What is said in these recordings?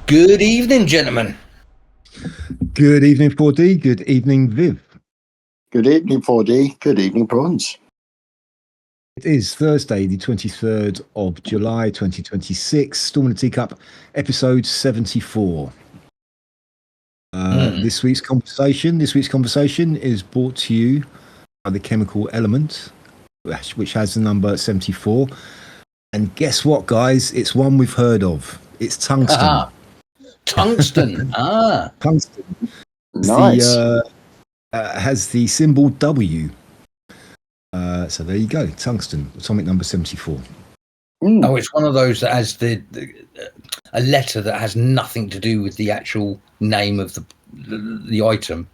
Good evening, gentlemen. Good evening, 4D. Good evening, Viv. Good evening, 4D. Good evening, Prawns. It is Thursday, the 23rd of July, 2026. Starmer the Teacup, episode 74. This week's conversation is brought to you by the chemical element, which has the number 74. And guess what, guys? It's one we've heard of. It's tungsten. Tungsten. Tungsten. Nice. Has the symbol W. So there you go. Tungsten, atomic number 74. Oh, it's one of those that has a letter that has nothing to do with the actual name of the item.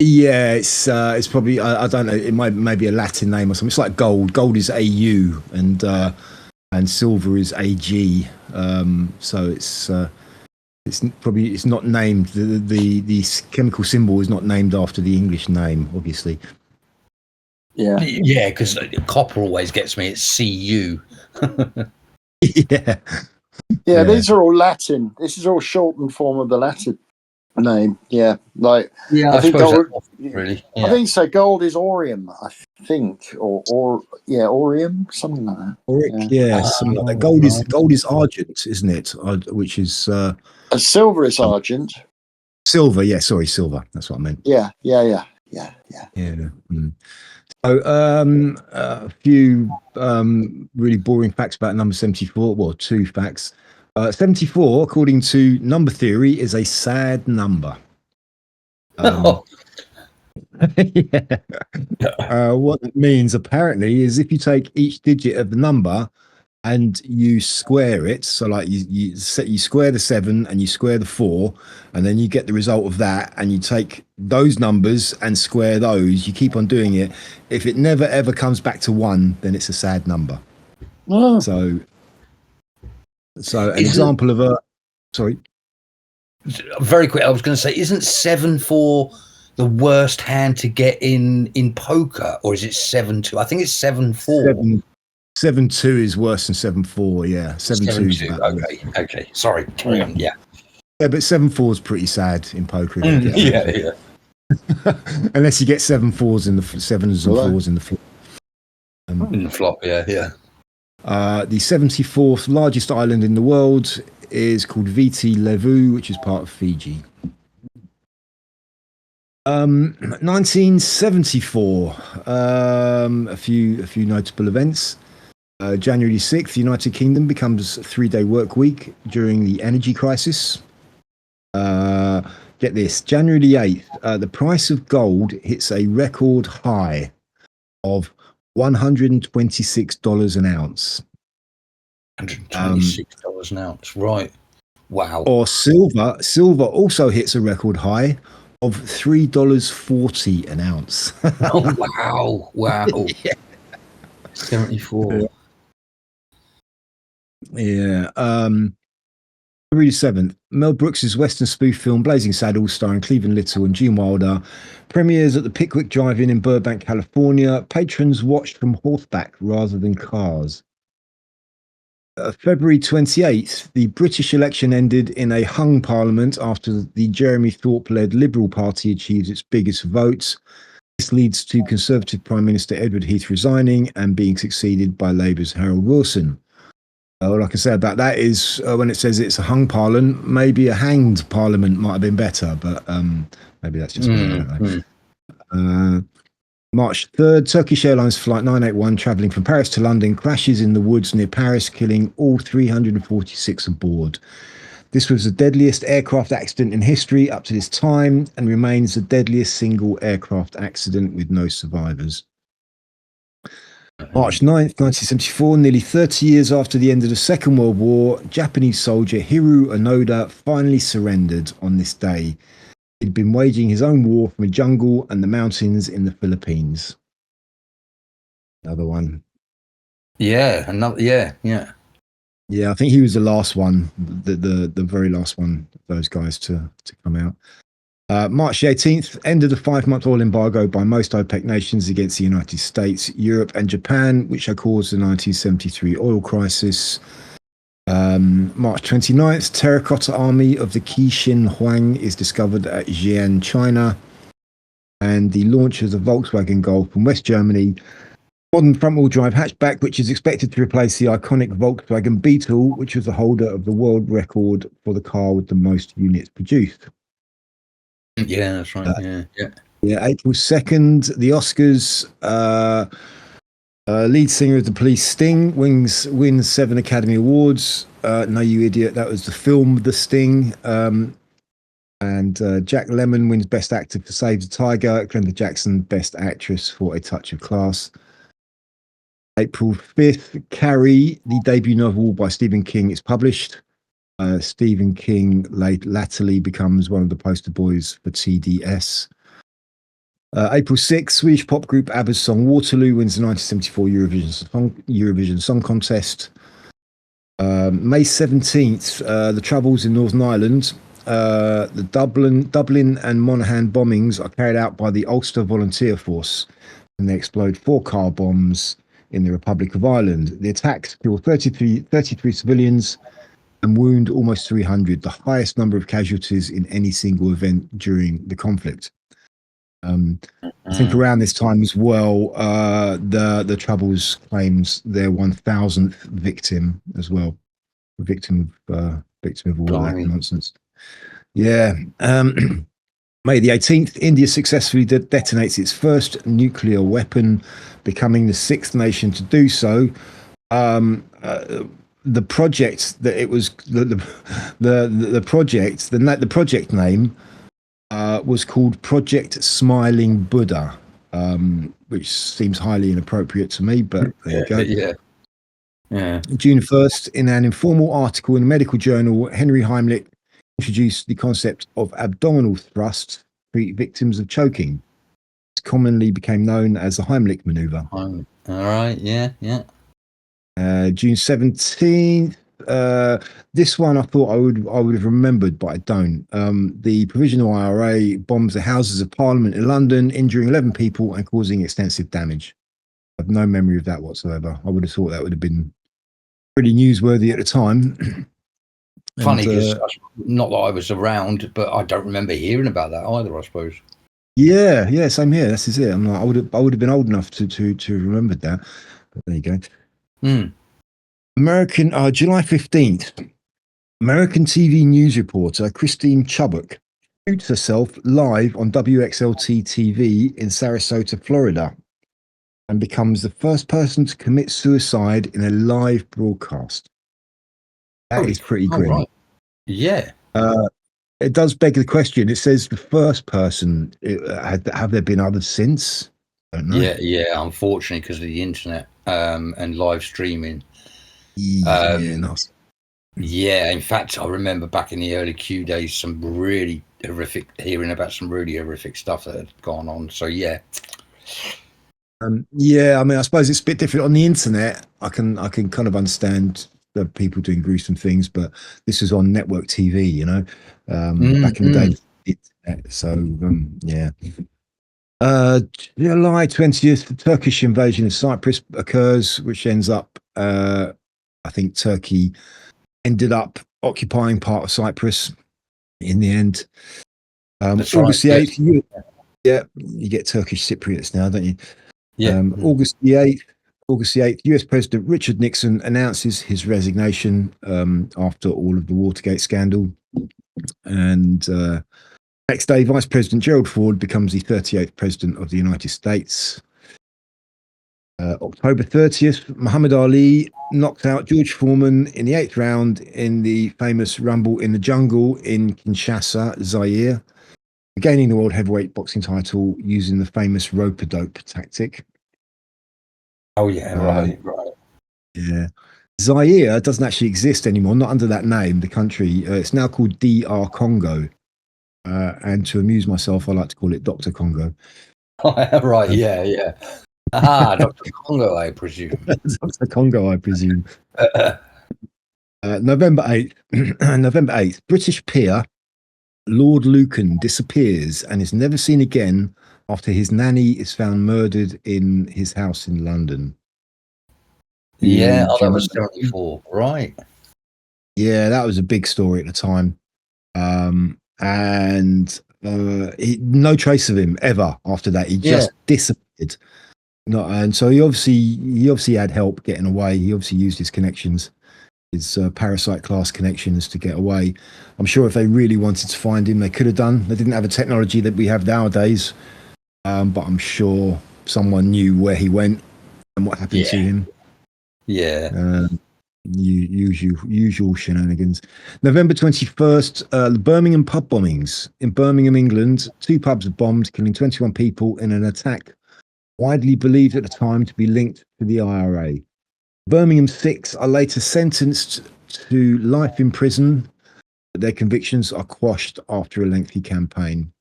Yeah, it's probably I don't know. It might be a Latin name or something. It's like gold. Gold is AU and silver is AG. So it's not named. The chemical symbol is not named after the English name, obviously. Yeah, because copper always gets me. It's Cu. Yeah, these are all Latin. This is all shortened form of the Latin name. Yeah, like I think gold. Really, yeah. I think so. Gold is Orium, I think, or Orium, something like that. Something like that. Gold is argent, isn't it? Which is silver is argent. Silver, yeah. Sorry, silver. That's what I meant. Yeah. So, a few really boring facts about number 74. Well, two facts. 74, according to number theory, is a sad number. What that means, apparently, is if you take each digit of the number and you square it, so like you square the 7 and you square the 4, and then you get the result of that, and you take those numbers and square those. You keep on doing it. If it never ever comes back to 1, then it's a sad number. So an example of a very quick. I was going to say, isn't 7-4 the worst hand to get in poker, or is it 7-2? I think it's 7-4. 7-2 is worse than 7-4. Yeah, 7-2. Okay. Sorry, carry on. Yeah, but 7-4 is pretty sad in poker. Yeah. Unless you get 7-4s in the 7s and 4s in the flop. In the flop, yeah. The 74th largest island in the world is called Viti Levu, which is part of Fiji. 1974. A few notable events. January 6th, the United Kingdom becomes a 3-day work week during the energy crisis. Get this, January 8th, the price of gold hits a record high of $126 an ounce. $126 an ounce, right? Wow. Or silver also hits a record high of $3.40 an ounce. Oh, wow. Yeah. 74. Yeah. February 7th, Mel Brooks' Western spoof film Blazing Saddles, starring Cleveland Little and Gene Wilder, premieres at the Pickwick Drive-In in Burbank, California. Patrons watched from horseback rather than cars. February 28th, the British election ended in a hung parliament after the Jeremy Thorpe-led Liberal Party achieves its biggest votes. This leads to Conservative Prime Minister Edward Heath resigning and being succeeded by Labour's Harold Wilson. All I can say about that is when it says it's a hung parliament, maybe a hanged parliament might have been better, but maybe that's just me. I don't know. March 3rd, Turkish Airlines Flight 981 travelling from Paris to London crashes in the woods near Paris, killing all 346 aboard. This was the deadliest aircraft accident in history up to this time and remains the deadliest single aircraft accident with no survivors. March 9th, 1974, nearly 30 years after the end of the Second World War, Japanese soldier Hiru Onoda finally surrendered on this day. He'd been waging his own war from a jungle and the mountains in the Philippines. Another one. Yeah, yeah. Yeah, I think he was the last one, the very last one of those guys to come out. March 18th, end of the 5-month oil embargo by most OPEC nations against the United States, Europe and Japan, which had caused the 1973 oil crisis. March 29th, terracotta army of the Qixin Huang is discovered at Xi'an, China. And the launch of the Volkswagen Golf from West Germany. Modern front-wheel drive hatchback, which is expected to replace the iconic Volkswagen Beetle, which was the holder of the world record for the car with the most units produced. Yeah, that's right. Yeah. April 2nd, the Oscars. Lead singer of the Police, Sting, wins 7 Academy Awards. No, you idiot. That was the film The Sting. And Jack Lemmon wins Best Actor for Save the Tiger. Glenda Jackson, Best Actress for A Touch of Class. April 5th, Carrie, the debut novel by Stephen King, is published. Stephen King latterly becomes one of the poster boys for TDS. April 6th, Swedish pop group ABBA's song Waterloo wins the 1974 Eurovision Song Contest. May 17th, the Troubles in Northern Ireland. The Dublin and Monaghan bombings are carried out by the Ulster Volunteer Force, and they explode 4 car bombs in the Republic of Ireland. The attacks kill 33 civilians and wound almost 300, the highest number of casualties in any single event during the conflict. I think around this time as well, the Troubles claims their 1,000th victim as well, victim of all that nonsense. Yeah. May the 18th, India successfully detonates its first nuclear weapon, becoming the 6th nation to do so. The project that it was the project name was called Project Smiling Buddha, which seems highly inappropriate to me, but there you go. Yeah. June 1st, in an informal article in a medical journal, Henry Heimlich introduced the concept of abdominal thrust to treat victims of choking. It commonly became known as the Heimlich maneuver. All right, yeah. June 17th. This one I thought I would have remembered, but I don't. The Provisional IRA bombs the Houses of Parliament in London, injuring 11 people and causing extensive damage. I have no memory of that whatsoever. I would have thought that would have been pretty newsworthy at the time. Funny, because not that I was around, but I don't remember hearing about that either, I suppose. Yeah, same here. This is it. I'm like, I would have been old enough to remember that. But there you go. American July 15th. American TV news reporter Christine Chubbuck shoots herself live on WXLT TV in Sarasota, Florida, and becomes the first person to commit suicide in a live broadcast. That is pretty grim. Right. Yeah. It does beg the question. It says the first person. Have there been others since? I don't know. Yeah. Unfortunately, because of the internet and live streaming. Nice. Yeah. In fact, I remember back in the early Q days, hearing about some really horrific stuff that had gone on. So yeah. I mean, I suppose it's a bit different on the internet. I can kind of understand the people doing gruesome things, but this was on network TV, back in the day. So yeah. July 20th, the Turkish invasion of Cyprus occurs, which ends up, I think Turkey ended up occupying part of Cyprus in the end. August the 8th, you get Turkish Cypriots now, don't you? Yeah. August the 8th, US President Richard Nixon announces his resignation after all of the Watergate scandal. And next day, Vice President Gerald Ford becomes the 38th President of the United States. October 30th, Muhammad Ali knocks out George Foreman in the 8th round in the famous Rumble in the Jungle in Kinshasa, Zaire, gaining the world heavyweight boxing title using the famous rope-a-dope tactic. Oh, yeah, right. Yeah. Zaire doesn't actually exist anymore, not under that name, the country. It's now called DR Congo. And to amuse myself, I like to call it Dr. Congo. Right, yeah. Dr. Congo, I presume. Dr. Congo, I presume. November 8th, British peer Lord Lucan disappears and is never seen again after his nanny is found murdered in his house in London. Yeah, that was 74, right. Yeah, that was a big story at the time. No trace of him ever after that. He just disappeared. No, and so he obviously had help getting away. He obviously used his connections, his parasite class connections to get away. I'm sure if they really wanted to find him, they could have done. They didn't have the technology that we have nowadays, but I'm sure someone knew where he went and what happened to him. Yeah. Usual shenanigans. November 21st, the Birmingham pub bombings. In Birmingham, England, 2 pubs were bombed, killing 21 people in an attack widely believed at the time to be linked to the IRA. Birmingham 6 are later sentenced to life in prison, but their convictions are quashed after a lengthy campaign.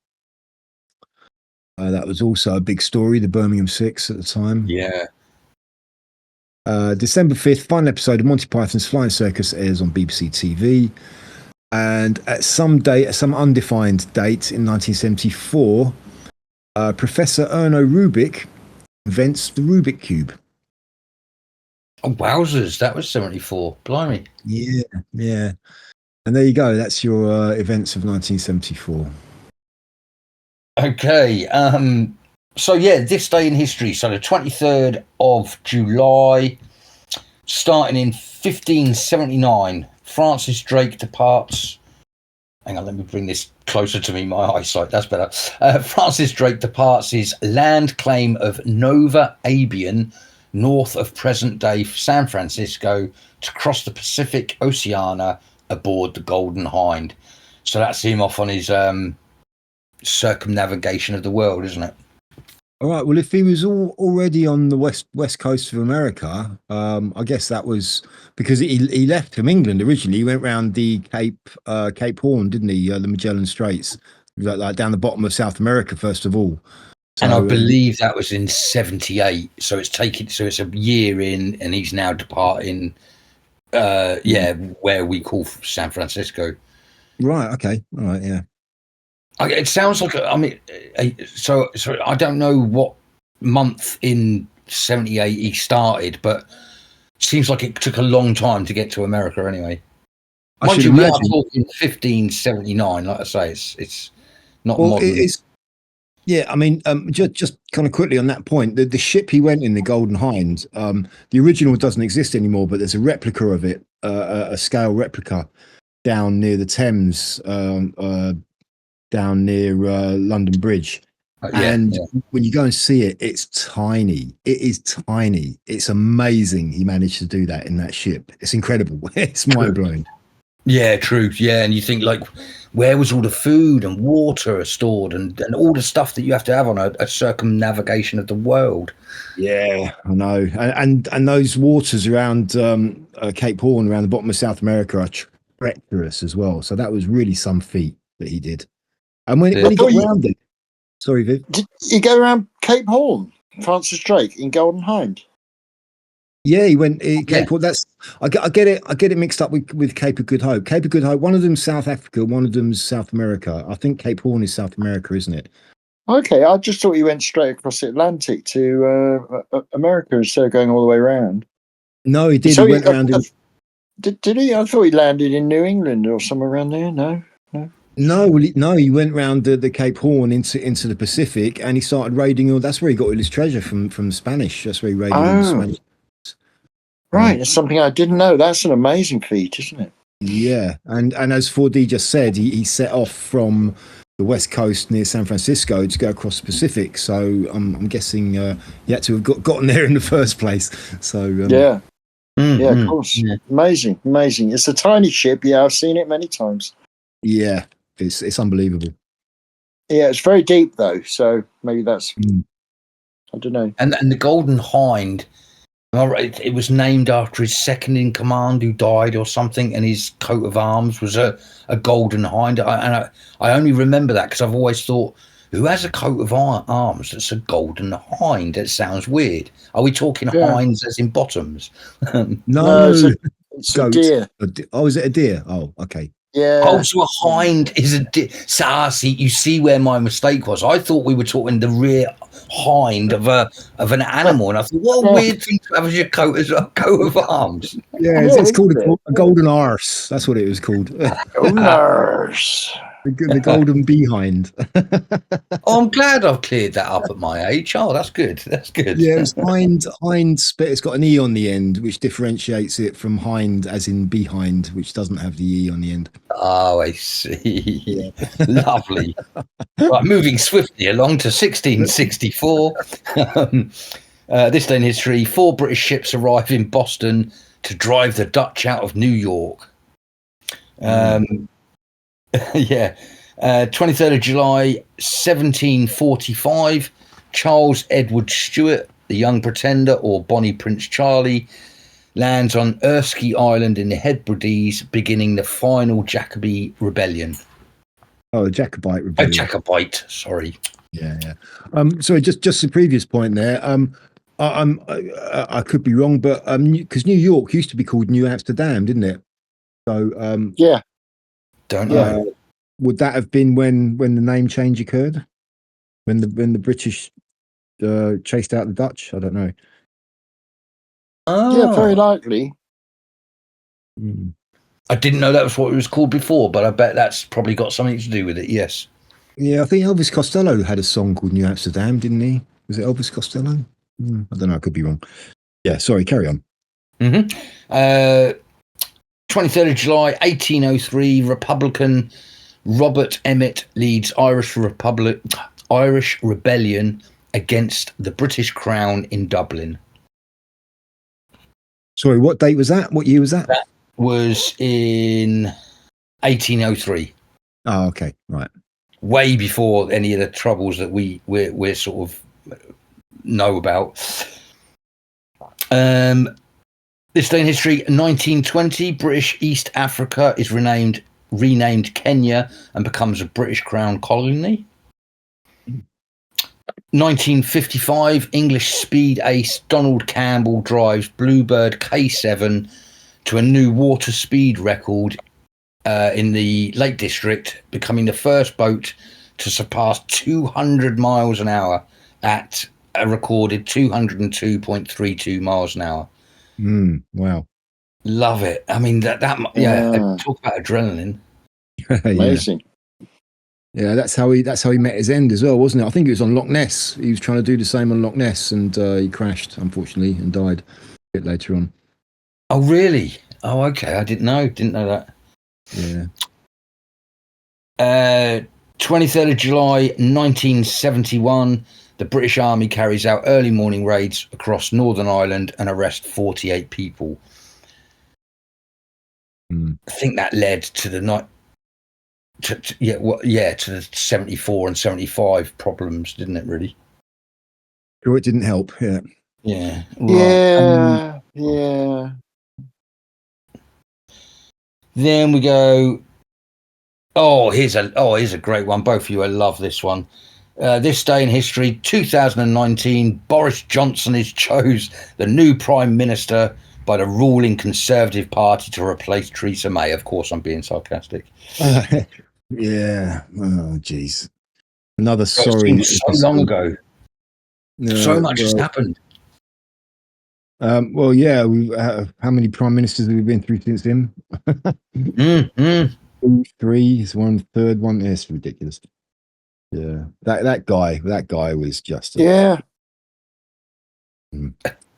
That was also a big story, the Birmingham 6 at the time. Yeah. December 5th, final episode of Monty Python's Flying Circus airs on BBC TV. And at some undefined date in 1974, Professor Erno Rubik invents the Rubik Cube. Oh, wowzers. That was 74. Blimey. Yeah. And there you go. That's your events of 1974. Okay. So, this day in history. So, the 23rd of July, starting in 1579, Francis Drake departs. Hang on, let me bring this closer to me, my eyesight. That's better. Francis Drake departs his land claim of Nova Abian, north of present-day San Francisco, to cross the Pacific Oceania aboard the Golden Hind. So that's him off on his circumnavigation of the world, isn't it? All right. Well, if he was already on the west coast of America, I guess that was because he left from England originally. He went round the Cape Horn, didn't he? The Magellan Straits, like down the bottom of South America first of all. So, and I believe that was in 78. So it's a year in, and he's now departing. Where we call San Francisco. Right. Okay. All right. Yeah. It sounds like so I don't know what month in 78 he started, but it seems like it took a long time to get to America anyway. Mind you, we are talking 1579. Like I say, it's not modern. I mean, just kind of quickly on that point, the ship he went in, the Golden Hind, the original doesn't exist anymore, but there's a replica of it, a scale replica down near the Thames, down near London Bridge. When you go and see it, it's tiny. It is tiny. It's amazing he managed to do that in that ship. It's incredible. It's mind-blowing. Yeah, true. Yeah, and you think, like, where was all the food and water stored and all the stuff that you have to have on a circumnavigation of the world? Yeah, I know. And those waters around Cape Horn, around the bottom of South America, are treacherous as well. So that was really some feat that he did. And when he got around it, sorry, Viv. Did you go around Cape Horn, Francis Drake in Golden Hind? Yeah, he went Cape Horn. That's I get it mixed up with Cape of Good Hope. Cape of Good Hope. One of them's South Africa, one of them's South America. I think Cape Horn is South America, isn't it? Okay, I just thought he went straight across the Atlantic to America instead of going all the way around. No, he did. He went around. Did he? I thought he landed in New England or somewhere around there. No. He went round the Cape Horn into the Pacific, and he started raiding. That's where he got all his treasure from the Spanish. That's where he raided all the Spanish. Right, it's something I didn't know. That's an amazing feat, isn't it? Yeah, and as 4D just said, he set off from the west coast near San Francisco to go across the Pacific. So I'm guessing he had to have gotten there in the first place. So yeah, of course. Yeah. Amazing. It's a tiny ship. Yeah, I've seen it many times. Yeah, it's unbelievable. Yeah, it's very deep though. So maybe that's I don't know. And the Golden Hind. It was named after his second in command who died or something, and his coat of arms was a golden hind. I only remember that because I've always thought, who has a coat of arms that's a golden hind? That sounds weird. Are we talking hinds as in bottoms? No, it's a deer. Oh, is it a deer? Oh, okay. Yeah. Oh, so a hind is see, you see where my mistake was. I thought we were talking the rear hind of an animal, and I thought, what a weird thing to have as your coat of arms. Yeah, it's called a golden arse. That's what it was called. Nurse. The golden behind. Oh, I'm glad I've cleared that up at my age. Oh, that's good. That's good. Yeah, it's hind, but it's got an E on the end, which differentiates it from hind, as in behind, which doesn't have the E on the end. Oh, I see. Yeah. Lovely. Right, moving swiftly along to 1664. This day in history, 4 British ships arrive in Boston to drive the Dutch out of New York. Yeah. 23rd of July, 1745, Charles Edward Stuart, the Young Pretender, or Bonnie Prince Charlie, lands on Erskine Island in the Hebrides, beginning the final Jacobite rebellion. Oh, the Jacobite rebellion. Oh, Jacobite, sorry. Yeah. Sorry, just the previous point there. I could be wrong, but because New York used to be called New Amsterdam, didn't it? So yeah. Don't know. Would that have been when the name change occurred? When the British chased out the Dutch? I don't know. Oh. Yeah, very likely. I didn't know that was what it was called before, but I bet that's probably got something to do with it, yes. Yeah, I think Elvis Costello had a song called New Amsterdam, didn't he? Was it Elvis Costello? I don't know, I could be wrong. Yeah, sorry, carry on. 23rd of July, 1803, Republican Robert Emmet leads Irish rebellion against the British Crown in Dublin. Sorry, what date was that? What year was that? That was in 1803. Oh, okay, right. Way before any of the troubles that we're sort of know about. This day in history, 1920, British East Africa is renamed Kenya and becomes a British Crown colony. 1955, English speed ace Donald Campbell drives Bluebird K7 to a new water speed record in the Lake District, becoming the first boat to surpass 200 miles an hour at a recorded 202.32 miles an hour. Wow. Love it. I mean, that talk about adrenaline. Amazing. Yeah, that's how he met his end as well, wasn't it? I think it was on Loch Ness. He was trying to do the same on Loch Ness, and he crashed, unfortunately, and died a bit later on. Oh, really? Oh, okay. I didn't know that. Yeah. 23rd of July, 1971, the British Army carries out early morning raids across Northern Ireland and arrest 48 people. I think that led to the night. To the 74 and 75 problems, didn't it? Really? Sure, it didn't help. Yeah. Yeah. Right. Yeah. Then we go. Oh, here's a great one. Both of you, I love this one. This day in history, 2019, Boris Johnson is chose the new Prime Minister by the ruling Conservative Party to replace Theresa May. Of course, I'm being sarcastic. Yeah. Oh, jeez. Another sorry. It seems so long ago. So much has happened. Well, yeah. How many prime ministers have we been through since him? 2, 3, one third one. Yeah, it's ridiculous. Yeah, that guy was just a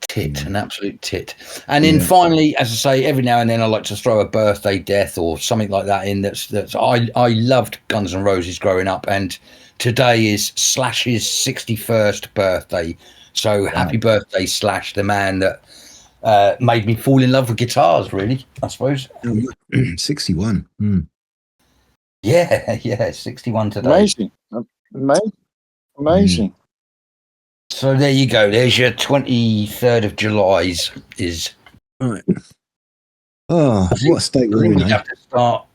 tit, an absolute tit. And then finally, as I say, every now and then I like to throw a birthday death or something like that in. That's I loved Guns N' Roses growing up, and today is Slash's 61st birthday. So happy birthday, Slash, the man that made me fall in love with guitars, really, I suppose. 61. Yeah, 61 today. Amazing. So there you go. There's your 23rd of July is. Right. Oh, what state we're in. We have to start,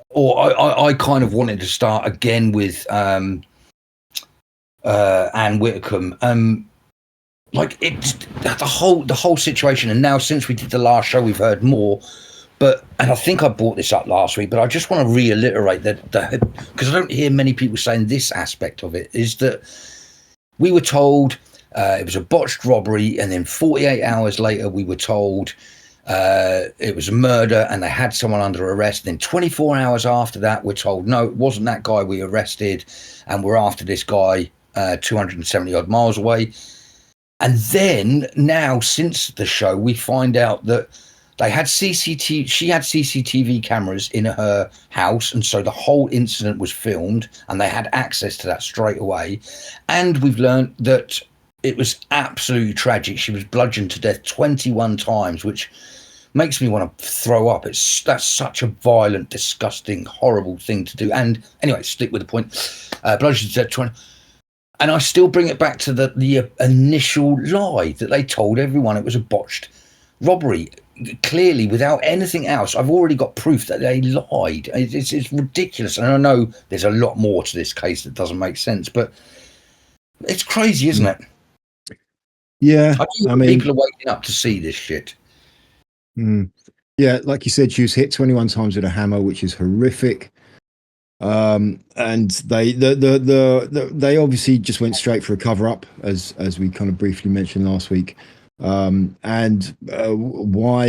or I kind of wanted to start again with Anne Widdecombe. Like it's the whole situation, and now since we did the last show, we've heard more. and I think I brought this up last week, but I just want to reiterate that because I don't hear many people saying this aspect of it, is that we were told it was a botched robbery, and then 48 hours later we were told it was a murder and they had someone under arrest. Then 24 hours after that we're told no, it wasn't that guy we arrested, and we're after this guy 270 odd miles away. And then now, since the show, we find out that they had CCTV. She had CCTV cameras in her house, and so the whole incident was filmed, and they had access to that straight away. And we've learned that it was absolutely tragic. She was bludgeoned to death 21 times, which makes me want to throw up. That's such a violent, disgusting, horrible thing to do. And anyway, stick with the point. Bludgeoned to death 20. And I still bring it back to the initial lie that they told everyone it was a botched robbery. Clearly, without anything else, I've already got proof that they lied. It's ridiculous. And I know there's a lot more to this case that doesn't make sense, but it's crazy, isn't it? Yeah. I mean, people are waking up to see this shit. Yeah, like you said, she was hit 21 times with a hammer, which is horrific. And they obviously just went straight for a cover up, as we kind of briefly mentioned last week. Why?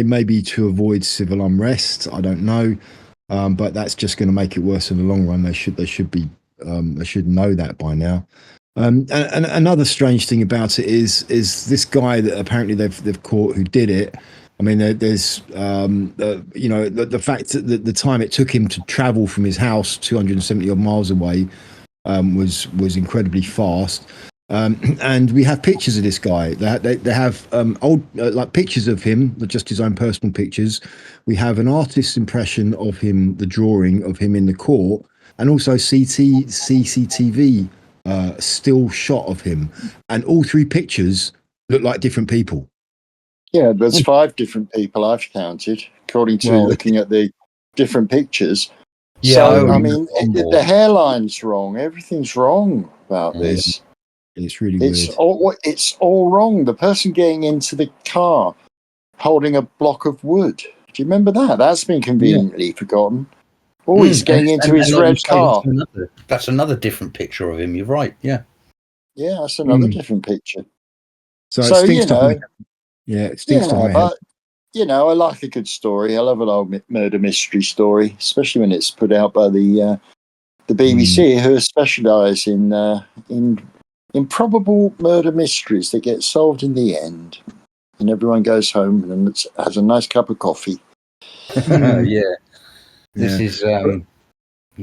Maybe to avoid civil unrest, I don't know, but that's just going to make it worse in the long run. They should know that by now. And another strange thing about it is this guy that apparently they've caught who did it. I mean, there's the fact that the time it took him to travel from his house 270 odd miles away was incredibly fast. And we have pictures of this guy. They have old like pictures of him, just his own personal pictures. We have an artist's impression of him, the drawing of him in the court, and also CCTV still shot of him. And all three pictures look like different people. Yeah, there's 5 different people I've counted, according to looking at the different pictures. Yeah, so, I mean, the hairline's wrong. Everything's wrong about this. It's really weird. It's all wrong. The person getting into the car holding a block of wood. Do you remember that? That's been conveniently forgotten. Oh, he's getting into his red car. That's another different picture of him. You're right. Yeah. Yeah, that's another different picture. So it stinks it stinks to my head. But, I like a good story. I love an old murder mystery story, especially when it's put out by the BBC, who specialise in improbable murder mysteries that get solved in the end, and everyone goes home and has a nice cup of coffee. This is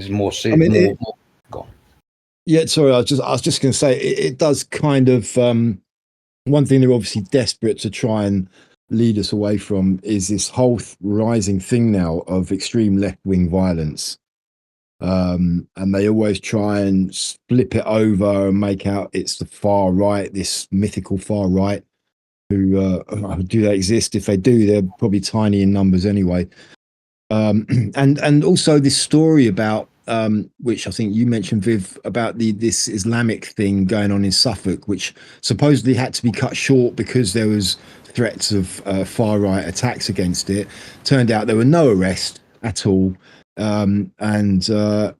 more serious. I mean, yeah, sorry, I was just going to say it does kind of one thing they're obviously desperate to try and lead us away from is this whole rising thing now of extreme left-wing violence. And they always try and flip it over and make out it's the far right, this mythical far right, who do they exist? If they do, they're probably tiny in numbers anyway. And also this story about which I think you mentioned, Viv, about this Islamic thing going on in Suffolk, which supposedly had to be cut short because there was threats of far right attacks against it. Turned out there were no arrests at all, and the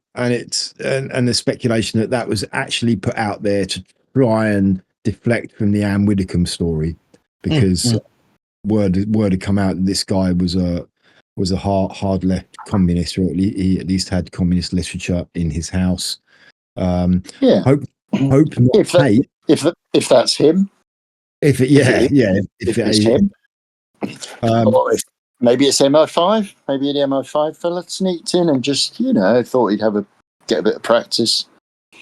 speculation that was actually put out there to try and deflect from the Anne Widdecombe story, because word had come out that this guy was a hard left communist, or he at least had communist literature in his house. Hope not hate. If that's him. If it's him. Maybe it's MI5. Maybe an MI5 fella sneaked in and just thought he'd get a bit of practice.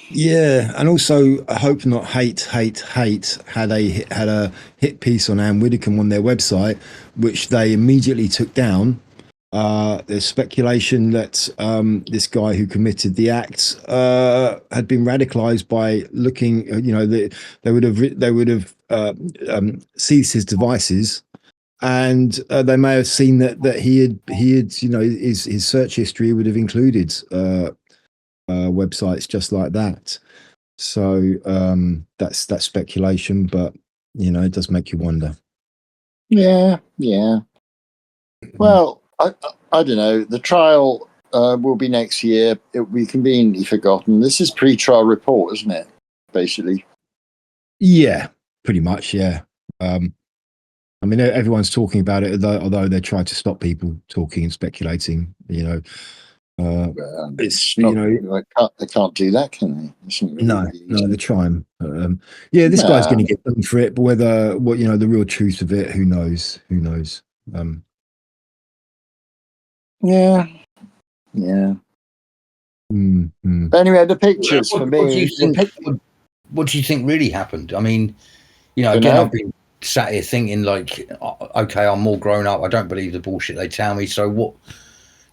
Yeah, and also Hope Not Hate had a hit piece on Anne Widdecombe on their website, which they immediately took down. There's speculation that this guy who committed the act had been radicalized by looking. They would have seized his devices, and they may have seen that he had his search history would have included websites just like that. So that's speculation, but it does make you wonder. Yeah. Well, I don't know. The trial will be next year. It will be conveniently forgotten. This is pre-trial report, isn't it? Basically. Yeah, pretty much. Yeah. I mean, everyone's talking about it, although they're trying to stop people talking and speculating. It's not, they can't do that, can they? No, they're trying. This guy's going to get done for it, but the real truth of it, who knows? Who knows? Yeah. Mm-hmm. But anyway, the pictures for me. What do you think really happened? I mean, again, I've been sat here thinking, like, okay, I'm more grown up. I don't believe the bullshit they tell me. So what?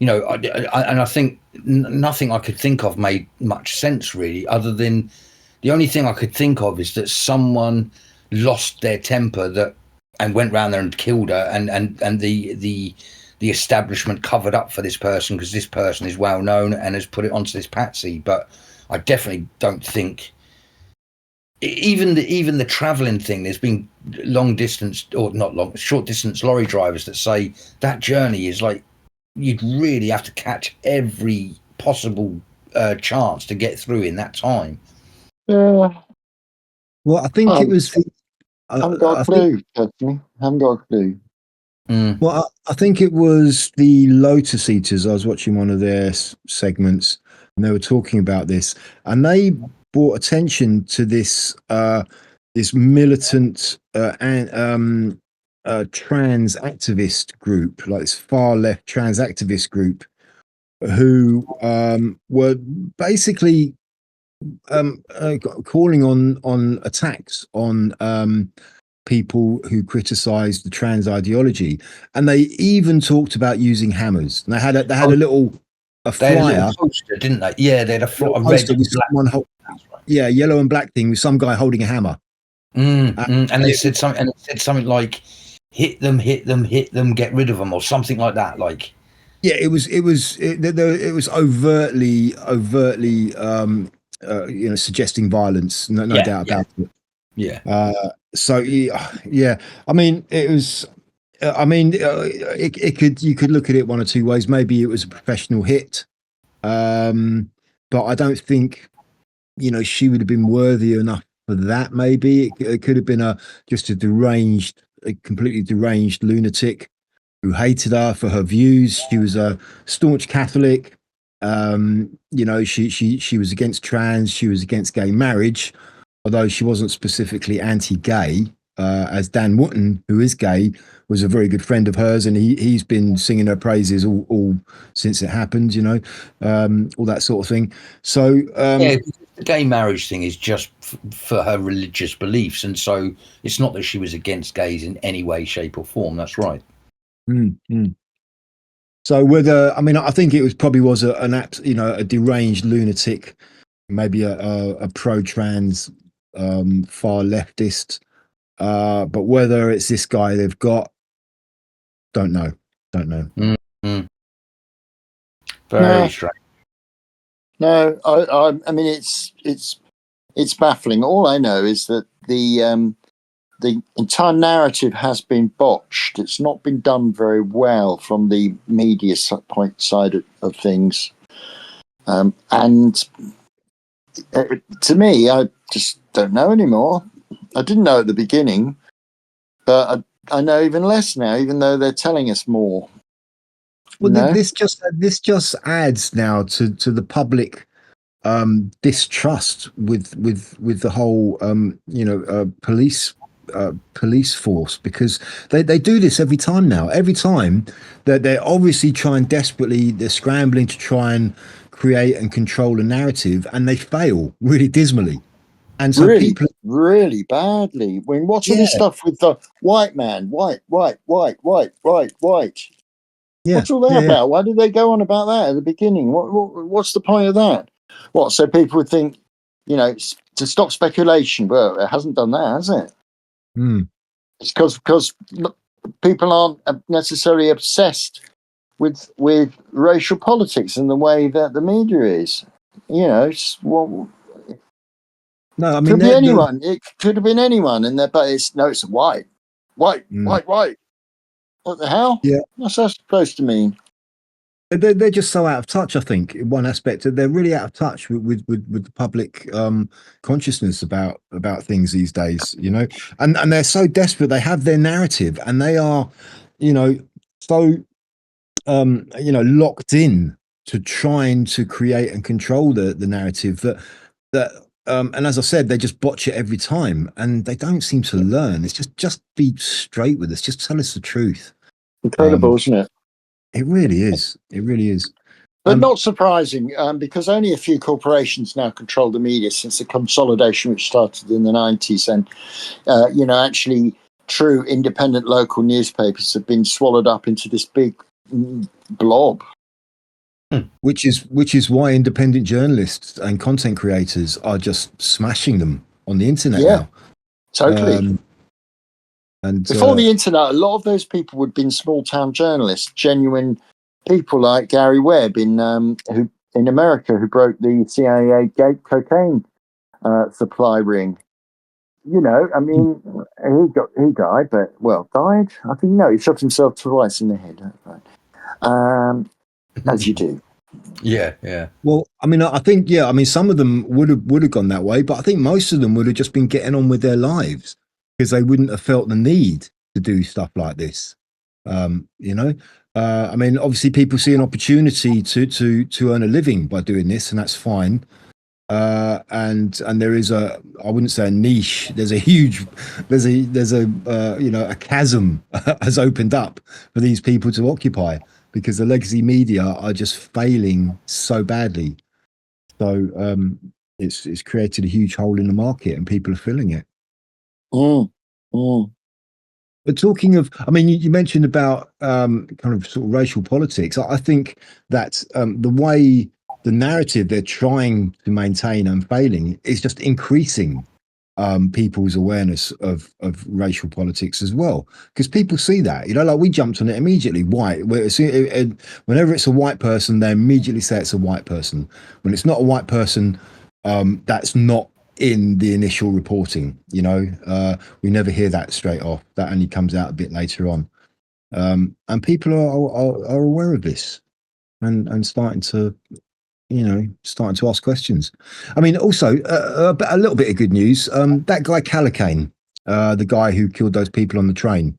I think nothing I could think of made much sense, really, other than the only thing I could think of is that someone lost their temper and went round there and killed her, and the establishment covered up for this person because this person is well known and has put it onto this patsy. But I definitely don't think even the travelling thing. There's been short distance lorry drivers that say that journey is like, you'd really have to catch every possible chance to get through in that time. Yeah. Well, I think it was. I haven't got a clue. Haven't got a clue. Well, I think it was the Lotus Eaters. I was watching one of their segments, and they were talking about this, and they brought attention to this this militant trans activist group, like this far left trans activist group, who were basically calling on attacks on people who criticised the trans ideology, and they even talked about using hammers. And they had a flyer. They had a little poster, didn't they? Yeah, they had a red and black. Yeah, yellow and black thing with some guy holding a hammer. And they said something. And it said something like, "Hit them, get rid of them," or something like that. Like, yeah, it was overtly suggesting violence. No doubt about it. Yeah. So yeah, I mean, it was. You could look at it one or two ways. Maybe it was a professional hit, but I don't think she would have been worthy enough for that. Maybe it could have been just a completely deranged lunatic who hated her for her views. She was a staunch Catholic. She was against trans. She was against gay marriage, although she wasn't specifically anti-gay. As Dan Wootton, who is gay, was a very good friend of hers, and he's been singing her praises all since it happened. All that sort of thing. So the gay marriage thing is just for her religious beliefs, and so it's not that she was against gays in any way, shape, or form. That's right. So I think it was a deranged lunatic, maybe a pro-trans far leftist. But whether it's this guy they've got, don't know. Very strange. No, I mean it's baffling. All I know is that the entire narrative has been botched. It's not been done very well from the media side of things, and to me, I just don't know anymore. I didn't know at the beginning, but I know even less now, even though they're telling us more. Well, this just adds now to the public distrust with the whole police force, because they do this every time now. Every time they're obviously they're scrambling to try and create and control a narrative, and they fail really dismally. And so really badly. When watching this stuff with the white man, white. Yeah. What's all that about? Why did they go on about that at the beginning? What's the point of that? What, so people would think, to stop speculation? Well, it hasn't done that, has it? It's because people aren't necessarily obsessed with racial politics in the way that the media is. No, I mean, could be anyone. It could have been anyone, but it's white. What the hell? Yeah. What's that supposed to mean? They're just so out of touch. I think in one aspect they're really out of touch with the public consciousness about things these days. You know, and they're so desperate. They have their narrative, and they are, you know, so locked in to trying to create and control the narrative that and as I said, they just botch it every time, and they don't seem to learn. It's just be straight with us. Just tell us the truth. Incredible, isn't it? It really is. It really is. But not surprising, because only a few corporations now control the media since the consolidation, which started in the 90s. And, actually, true independent local newspapers have been swallowed up into this big blob. Which is why independent journalists and content creators are just smashing them on the internet now. Totally. And before the internet, a lot of those people would have been small town journalists, genuine people like Gary Webb in America, who broke the CIA cocaine supply ring. You know, I mean, he died, died. I think no, he shot himself twice in the head. As you do. Yeah. Well, I mean, I think some of them would have gone that way, but I think most of them would have just been getting on with their lives because they wouldn't have felt the need to do stuff like this. I mean, obviously, people see an opportunity to earn a living by doing this, and that's fine. And there is I wouldn't say a niche. There's a a chasm has opened up for these people to occupy because the legacy media are just failing so badly. So it's created a huge hole in the market, and people are filling it. But talking of, I mean, you mentioned about kind of sort of racial politics. I think that the way the narrative they're trying to maintain and failing is just increasing people's awareness of racial politics as well, because people see that, like we jumped on it immediately. White, whenever it's a white person, they immediately say it's a white person. When it's not a white person, that's not in the initial reporting. We never hear that straight off. That only comes out a bit later on, and people are aware of this and starting to ask questions. I mean, also a little bit of good news. That guy Callaghan, the guy who killed those people on the train.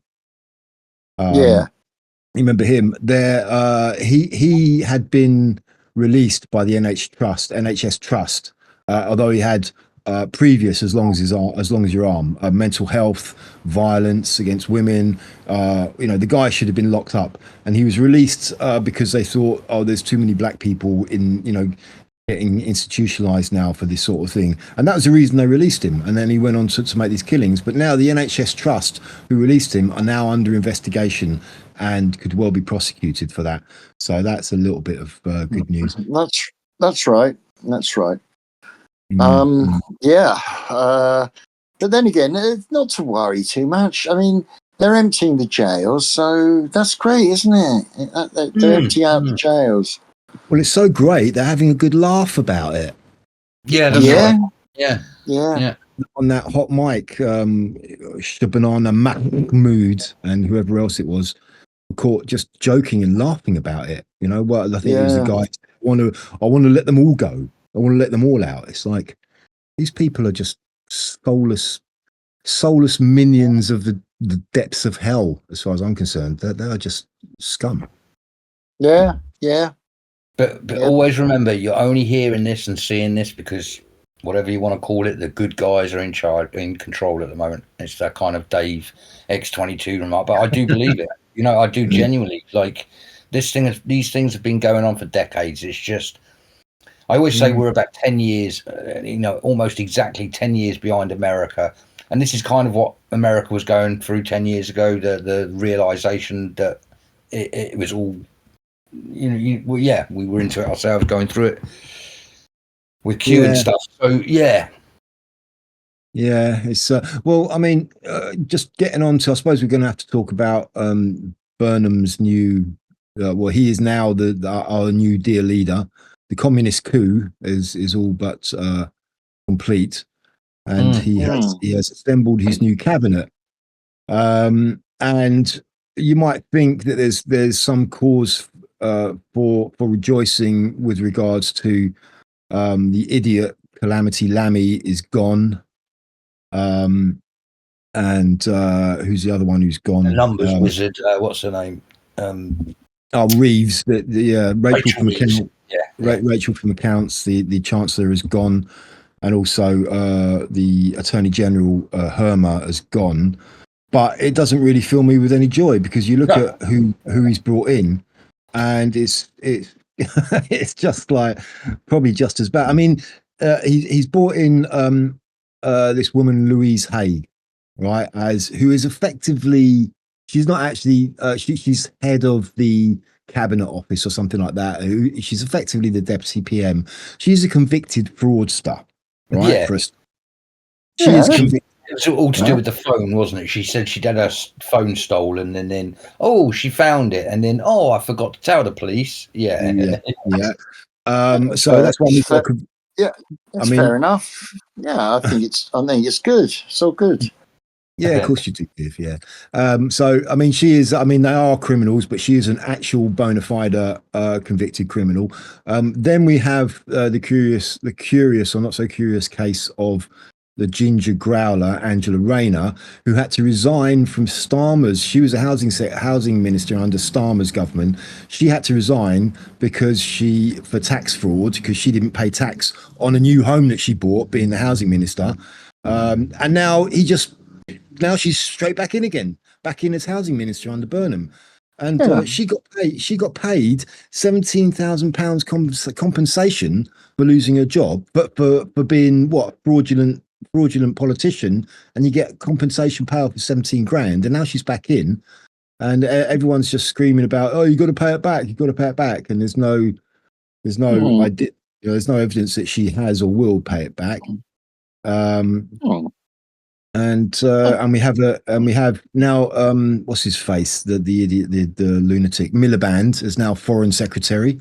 You remember him? He had been released by the NHS Trust, although he had previous as long as your arm, mental health, violence against women. The guy should have been locked up, and he was released because they thought, there's too many black people in getting institutionalized now for this sort of thing, and that was the reason they released him. And then he went on to make these killings. But now the NHS Trust, who released him, are now under investigation and could well be prosecuted for that. So that's a little bit of good news. That's right. But then again, not to worry too much. I mean, they're emptying the jails, so that's great, isn't it? They're emptying out the jails. Well, it's so great. They're having a good laugh about it. Yeah, that's right. Yeah. On that hot mic, Shabana Mahmood and whoever else it was caught just joking and laughing about it. I think it was the guy. I want to let them all go. I want to let them all out. It's like these people are just soulless minions of the depths of hell, as far as I'm concerned. They are just scum. Yeah. But always remember, you're only hearing this and seeing this because whatever you want to call it, the good guys are in control at the moment. It's that kind of Dave X22 remark. But I do believe it. I do genuinely like these things have been going on for decades. It's just. I always say we're about 10 years, almost exactly 10 years behind America. And this is kind of what America was going through 10 years ago, the realization that it was all, we were into it ourselves, going through it with Q and stuff. So, yeah. Yeah, it's, well, I mean, just getting on to, I suppose we're going to have to talk about Bernham's new, he is now our new dear leader. The communist coup is all but complete, and he has assembled his new cabinet. And you might think that there's some cause for rejoicing with regards to the idiot Calamity Lammy is gone. And who's the other one who's gone? The numbers wizard. What's her name? Reeves. Rachel from Reeves. Accounts. Rachel from Accounts. The Chancellor is gone, and also the Attorney General Herma has gone. But it doesn't really fill me with any joy, because you look at who he's brought in, and it's it's just like probably just as bad. I mean, he's brought in this woman Louise Hay, right? Who is effectively, she's not actually she's head of the cabinet office or something like that. She's effectively the deputy PM. She's a convicted fraudster, right? Yeah. She is convicted. It was all to do with the phone, wasn't it? She said she'd had her phone stolen, and then she found it, and then I forgot to tell the police. Yeah. So that's why we talk. Yeah, that's fair enough. Yeah, I think it's good. It's all good. Yeah, of course you do, Viv. Yeah. So I mean, she is. I mean, they are criminals, but she is an actual bona fide convicted criminal. Then we have the curious or not so curious case of the ginger growler Angela Rayner, who had to resign from Starmer's. She was a housing minister under Starmer's government. She had to resign because for tax fraud, because she didn't pay tax on a new home that she bought, being the housing minister. And now she's straight back in again, back in as housing minister under Bernham. And she got paid £17,000 compensation for losing her job, but for being fraudulent politician, and you get compensation payoff of 17 grand, and now she's back in, and everyone's just screaming about, you got to pay it back, and there's no idea, there's no evidence that she has or will pay it back. And we have now what's his face, the idiot, the lunatic Miliband is now foreign secretary.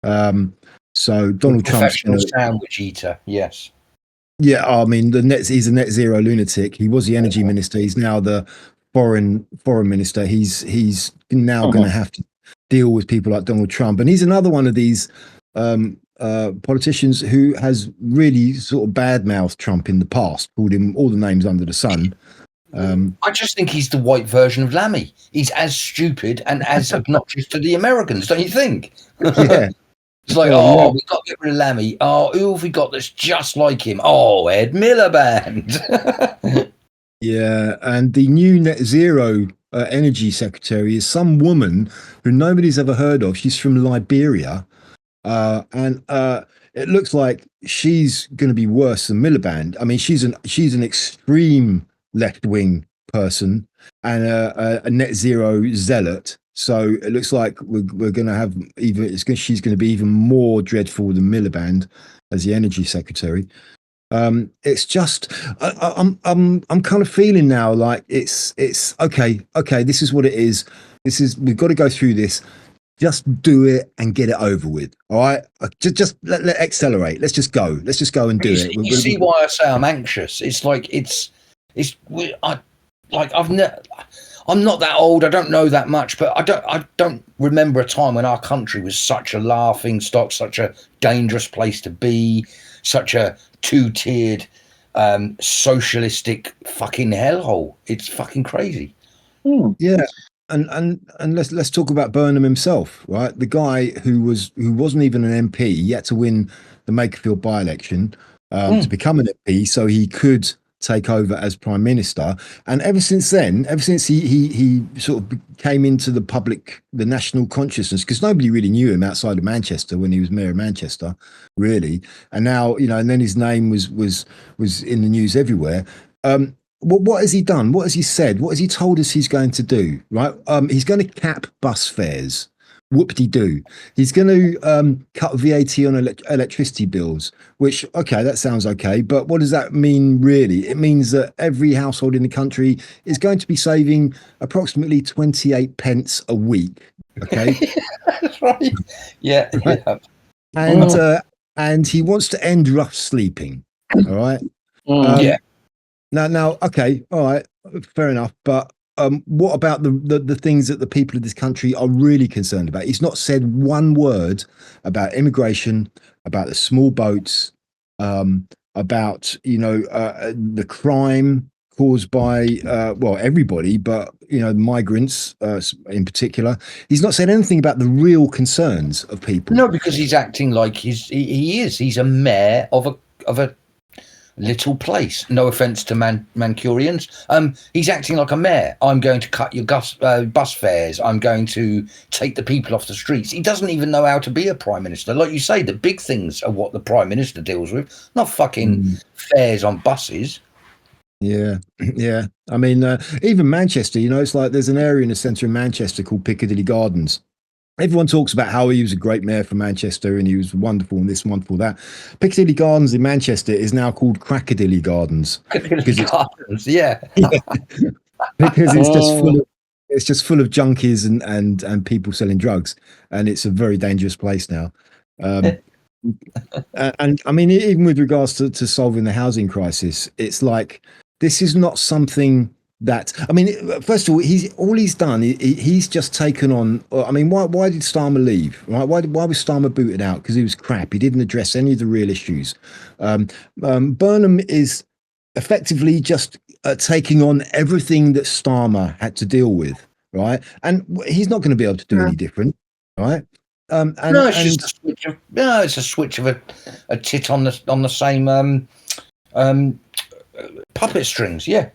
So Donald Trump's sandwich eater. Yes. Yeah, I mean he's a net zero lunatic. He was the energy minister. He's now the foreign minister. He's now going to have to deal with people like Donald Trump, and he's another one of these politicians who has really sort of badmouthed Trump in the past, called him all the names under the sun. I just think he's the white version of Lammy. He's as stupid and as obnoxious to the Americans, don't you think? Yeah. It's like, we've got to get rid of Lammy. Who have we got that's just like him? Ed Miliband. Yeah, and the new net zero energy secretary is some woman who nobody's ever heard of. She's from Liberia. And it looks like she's going to be worse than Miliband. I mean, she's an extreme left-wing person and a net zero zealot. So it looks like we're going to have she's going to be even more dreadful than Miliband as the energy secretary. It's just I'm kind of feeling now like it's okay. This is what it is. We've got to go through this. Just do it and get it over with. All right. Just let accelerate. Let's just go. And do it. You see why I say I'm anxious? It's like I'm not that old. I don't know that much, but I don't remember a time when our country was such a laughing stock, such a dangerous place to be, such a two-tiered socialistic fucking hellhole. It's fucking crazy. Yeah. And let's talk about Bernham himself, right? The guy who wasn't even an MP, he had to win the Makerfield by-election to become an MP, so he could take over as Prime Minister. And ever since he sort of came into the national consciousness, because nobody really knew him outside of Manchester when he was Mayor of Manchester, really. And now, and then his name was in the news everywhere. What has he done? What has he said? What has he told us he's going to do? Right? He's going to cap bus fares. Whoop-de-doo. He's going to cut VAT on electricity bills, which, okay, that sounds okay. But what does that mean, really? It means that every household in the country is going to be saving approximately 28 pence a week. Okay? That's right. Yeah. Right? And he wants to end rough sleeping. All right? Yeah. Now, okay, all right, fair enough. But what about the things that the people of this country are really concerned about? He's not said one word about immigration, about the small boats, about the crime caused by everybody, but migrants in particular. He's not said anything about the real concerns of people. No, because he's acting like he is. He's a mayor of a little place. No offense to Mancunians. He's acting like a mayor. I'm going to cut your bus fares. I'm going to take the people off the streets. He doesn't even know how to be a prime minister. Like you say, the big things are what the prime minister deals with, not fucking fares on buses. Yeah. I mean, even Manchester, it's like there's an area in the centre of Manchester called Piccadilly Gardens. Everyone talks about how he was a great mayor for Manchester and he was wonderful and this, wonderful that. Piccadilly Gardens in Manchester is now called Crackadilly Gardens. Piccadilly Gardens, yeah. Because it's just full of junkies and people selling drugs, and it's a very dangerous place now. And I mean, even with regards to solving the housing crisis, it's like this is not something that, I mean, first of all, he's done. He's just taken on. I mean, why did Starmer leave? Right? Why was Starmer booted out? Because he was crap. He didn't address any of the real issues. Bernham is effectively just taking on everything that Starmer had to deal with, right? And he's not going to be able to do any different, right? It's a switch of a tit on the same puppet strings. Yeah.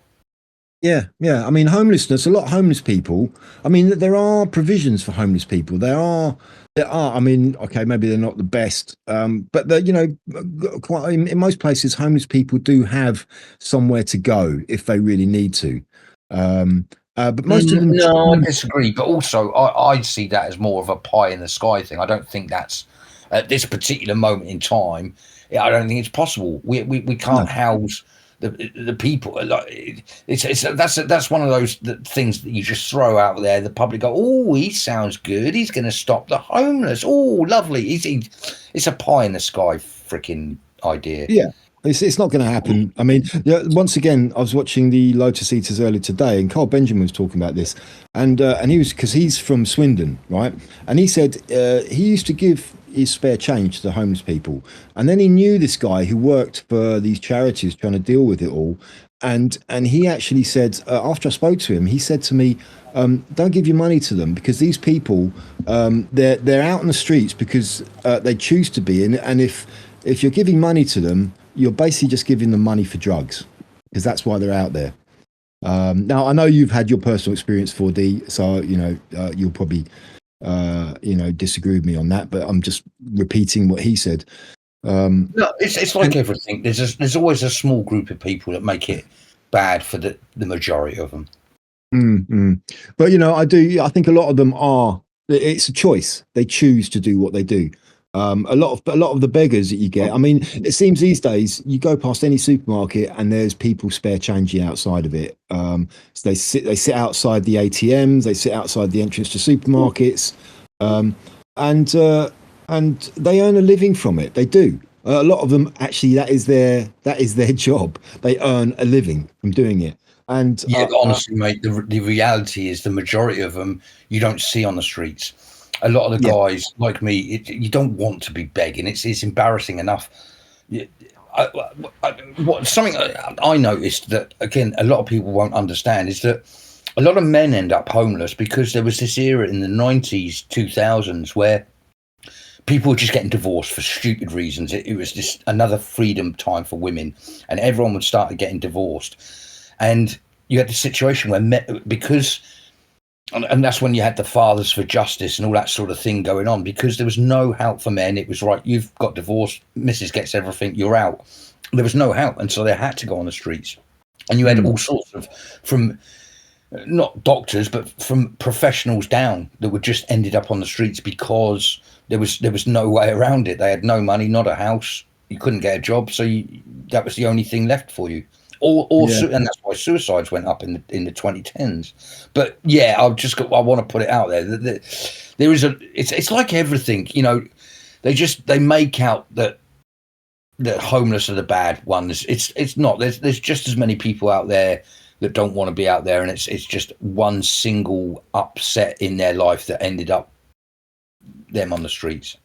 I mean, homelessness. A lot of homeless people. I mean, there are provisions for homeless people. There are. I mean, okay, maybe they're not the best, but quite in most places, homeless people do have somewhere to go if they really need to. But most of them. No, I disagree. But also, I see that as more of a pie in the sky thing. I don't think that's at this particular moment in time. I don't think it's possible. We can't house the people. Like that's one of those things that you just throw out there. The public go, oh, he sounds good. He's going to stop the homeless. Oh, lovely. It's a pie in the sky freaking idea. Yeah. It's not going to happen. I mean, once again, I was watching the Lotus Eaters earlier today, and Carl Benjamin was talking about this, and he was, because he's from Swindon, right? And he said he used to give his spare change to the homeless people, and then he knew this guy who worked for these charities trying to deal with it all, and he actually said, after I spoke to him, he said to me, don't give your money to them, because these people they're out on the streets because they choose to be, and if you're giving money to them, you're basically just giving them money for drugs, because that's why they're out there. Now, I know you've had your personal experience, 4D, so you'll probably disagree with me on that, but I'm just repeating what he said. No, it's like everything. There's always a small group of people that make it bad for the majority of them. But I think a lot of them are. It's a choice. They choose to do what they do. A lot of the beggars that you get. I mean, it seems these days you go past any supermarket and there's people spare changing outside of it. So they sit outside the ATMs, they sit outside the entrance to supermarkets, and they earn a living from it. They do. A lot of them actually that is their job. They earn a living from doing it. And but honestly, mate, the reality is the majority of them you don't see on the streets. A lot of the guys like me, you don't want to be begging. It's embarrassing enough. Something I noticed that, again, a lot of people won't understand is that a lot of men end up homeless because there was this era in the 90s, 2000s where people were just getting divorced for stupid reasons. It was just another freedom time for women, and everyone would start getting divorced. And you had the situation where and that's when you had the Fathers for Justice and all that sort of thing going on, because there was no help for men. It was right, you've got divorced, Mrs. gets everything, you're out. There was no help, and so they had to go on the streets. And you had all sorts of, from not doctors, but from professionals down, that were just ended up on the streets because there was no way around it. They had no money, not a house, you couldn't get a job, so that was the only thing left for you. And that's why suicides went up in the 2010s. But yeah, I want to put it out there that there is it's like everything, they make out that homeless are the bad ones. It's not. There's just as many people out there that don't want to be out there, and it's just one single upset in their life that ended up them on the streets.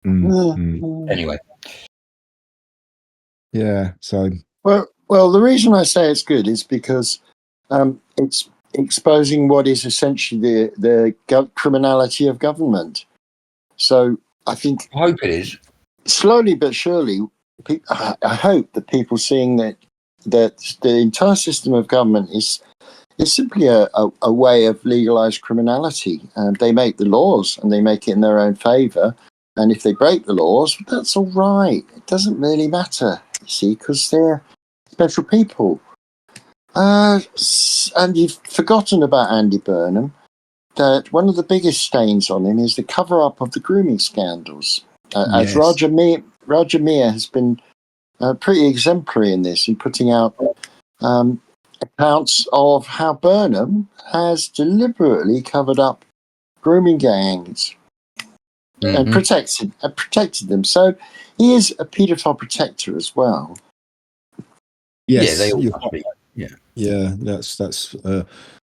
Anyway, yeah. So well, the reason I say it's good is because it's exposing what is essentially the criminality of government. So I think I hope it is. Slowly but surely, I hope that people seeing that the entire system of government is simply a way of legalized criminality. They make the laws and they make it in their own favor. And if they break the laws, that's all right. It doesn't really matter, you see, because they're special people. And you've forgotten about Andy Bernham, that one of the biggest stains on him is the cover-up of the grooming scandals. As Roger Meir has been pretty exemplary in this, in putting out accounts of how Bernham has deliberately covered up grooming gangs and protected them. So he is a paedophile protector as well. Yes, yeah, they all must be. Yeah, that's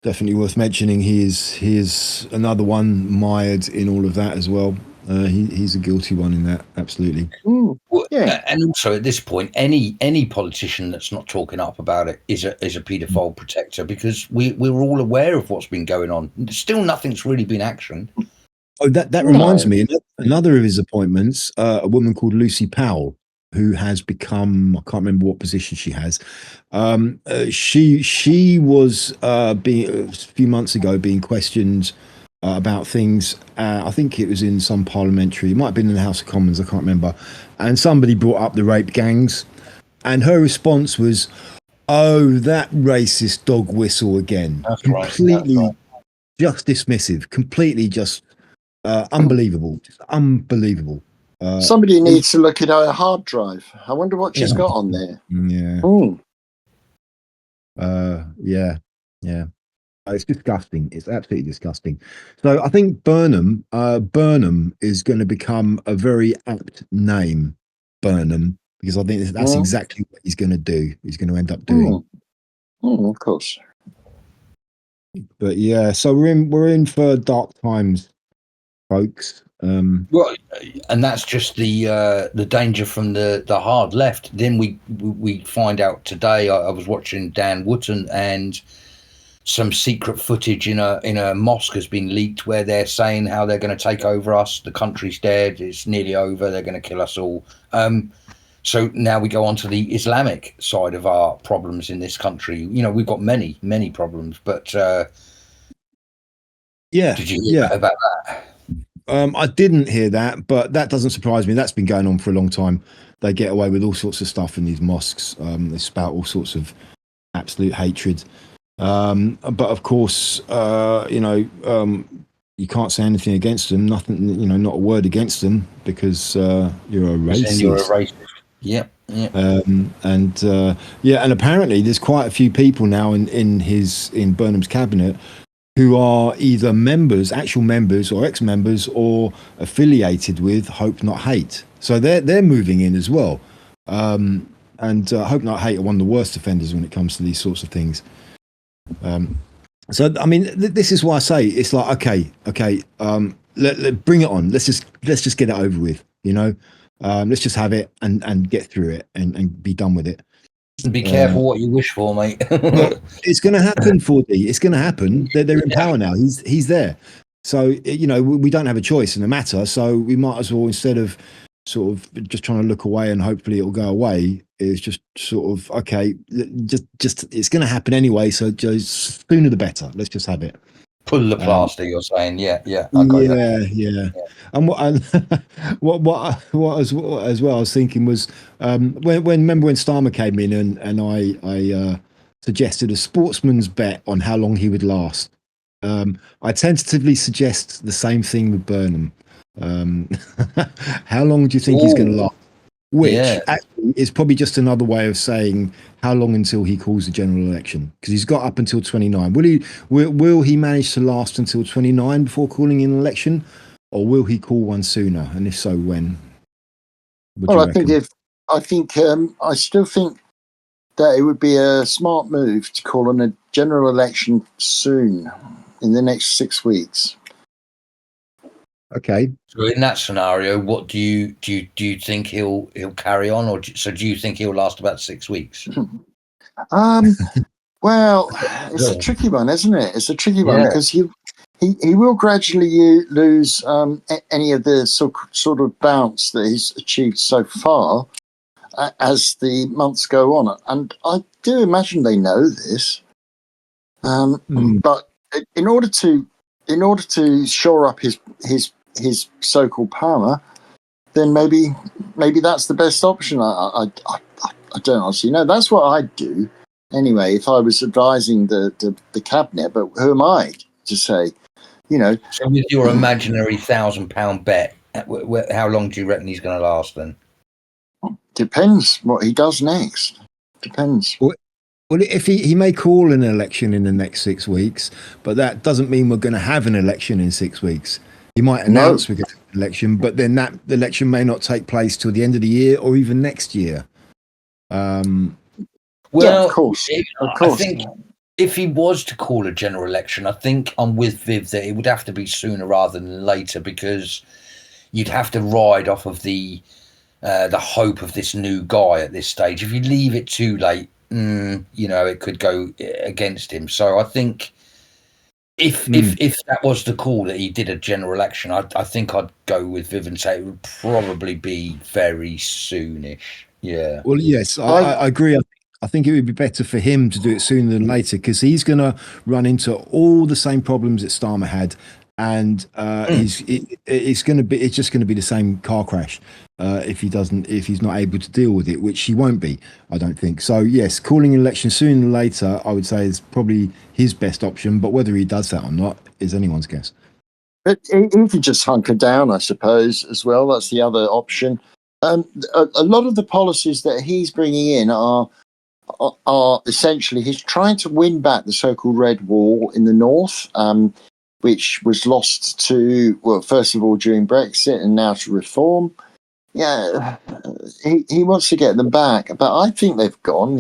definitely worth mentioning. He is another one mired in all of that as well. He's a guilty one in that, absolutely. Well, and also at this point, any politician that's not talking up about it is a paedophile protector, because we're all aware of what's been going on. Still, nothing's really been actioned. Oh, that reminds me, another of his appointments, a woman called Lucy Powell, who has become, I can't remember what position she has. She was being a few months ago being questioned about things. I think it was in some parliamentary, it might have been in the House of Commons, I can't remember. And somebody brought up the rape gangs, and her response was, "Oh, that racist dog whistle again." That's completely right. just dismissive, completely just unbelievable, just unbelievable. Somebody needs to look at her hard drive. I wonder what she's got on there. Yeah. It's disgusting. It's absolutely disgusting. So I think Bernham is going to become a very apt name, Bernham, because I think that's exactly what he's going to do. He's going to end up doing. Of course. But yeah, so we're in for dark times, folks. Well, and that's just the danger from the hard left. Then we find out today. I was watching Dan Wootton, and some secret footage in a mosque has been leaked where they're saying how they're going to take over us. The country's dead. It's nearly over. They're going to kill us all. So now we go on to the Islamic side of our problems in this country. You know, we've got many problems, but did you hear about that? I didn't hear that, but that doesn't surprise me. That's been going on for a long time. They get away with all sorts of stuff in these mosques. They spout all sorts of absolute hatred. But of course, you can't say anything against them. Nothing, not a word against them, because you're a racist. You're a racist. Yeah. And apparently there's quite a few people now in Burnham's cabinet who are either actual members or ex-members, or affiliated with Hope Not Hate. So they're moving in as well. And Hope Not Hate are one of the worst offenders when it comes to these sorts of things. So I mean, this is why I say it's like, okay, let bring it on. Let's just get it over with. Let's just have it and get through it and be done with it. Be careful what you wish for, mate. It's going to happen, 4D. It's going to happen. They're in power now. He's there. So we don't have a choice in the matter. So we might as well, instead of sort of just trying to look away and hopefully it'll go away, is just sort of, okay, just it's going to happen anyway. So just sooner the better. Let's just have it. Pull the plaster, you're saying, yeah. Yeah. And what as well I was thinking was, remember when Starmer came in and I suggested a sportsman's bet on how long he would last. I tentatively suggest the same thing with Bernham. How long do you think he's going to last? Which actually is probably just another way of saying how long until he calls the general election, because he's got up until 29. Will he manage to last until 29 before calling an election, or will he call one sooner? And if so, when? I still think that it would be a smart move to call on a general election soon, in the next 6 weeks. Okay. So in that scenario, what do you think he'll carry on, or do you think he'll last about 6 weeks? Well, it's a tricky one, isn't it? It's a tricky one Yeah. because he will gradually lose any of the sort of bounce that he's achieved so far as the months go on, and I do imagine they know this. But in order to shore up his so-called power, then maybe that's the best option. I don't honestly know. That's what I'd do anyway if I was advising the cabinet. But who am I to say? So with your imaginary £1,000 bet, how long do you reckon he's going to last then? Depends what he does next. Depends. Well, if he may call an election in the next 6 weeks, but that doesn't mean we're going to have an election in 6 weeks. He might announce we're going to have an election, but then that election may not take place till the end of the year or even next year. Well, of course. I think if he was to call a general election, I think I'm with Viv that it would have to be sooner rather than later, because you'd have to ride off of the hope of this new guy at this stage. If you leave it too late, it could go against him. So I think if that was the call that he did a general election, I think I'd go with Viv and say it would probably be very soonish. Yeah. Well, yes, I agree. I think it would be better for him to do it sooner than later, because he's going to run into all the same problems that Starmer had, and it's just going to be the same car crash if he's not able to deal with it, which he won't be, I don't think. So yes, calling an election sooner than later, I would say, is probably his best option. But whether he does that or not is anyone's guess. But he could just hunker down, I suppose, as well. That's the other option. A lot of the policies that he's bringing in are essentially he's trying to win back the so-called Red Wall in the north, which was lost to, well, first of all during Brexit and now to reform. Yeah, he wants to get them back, but I think they've gone.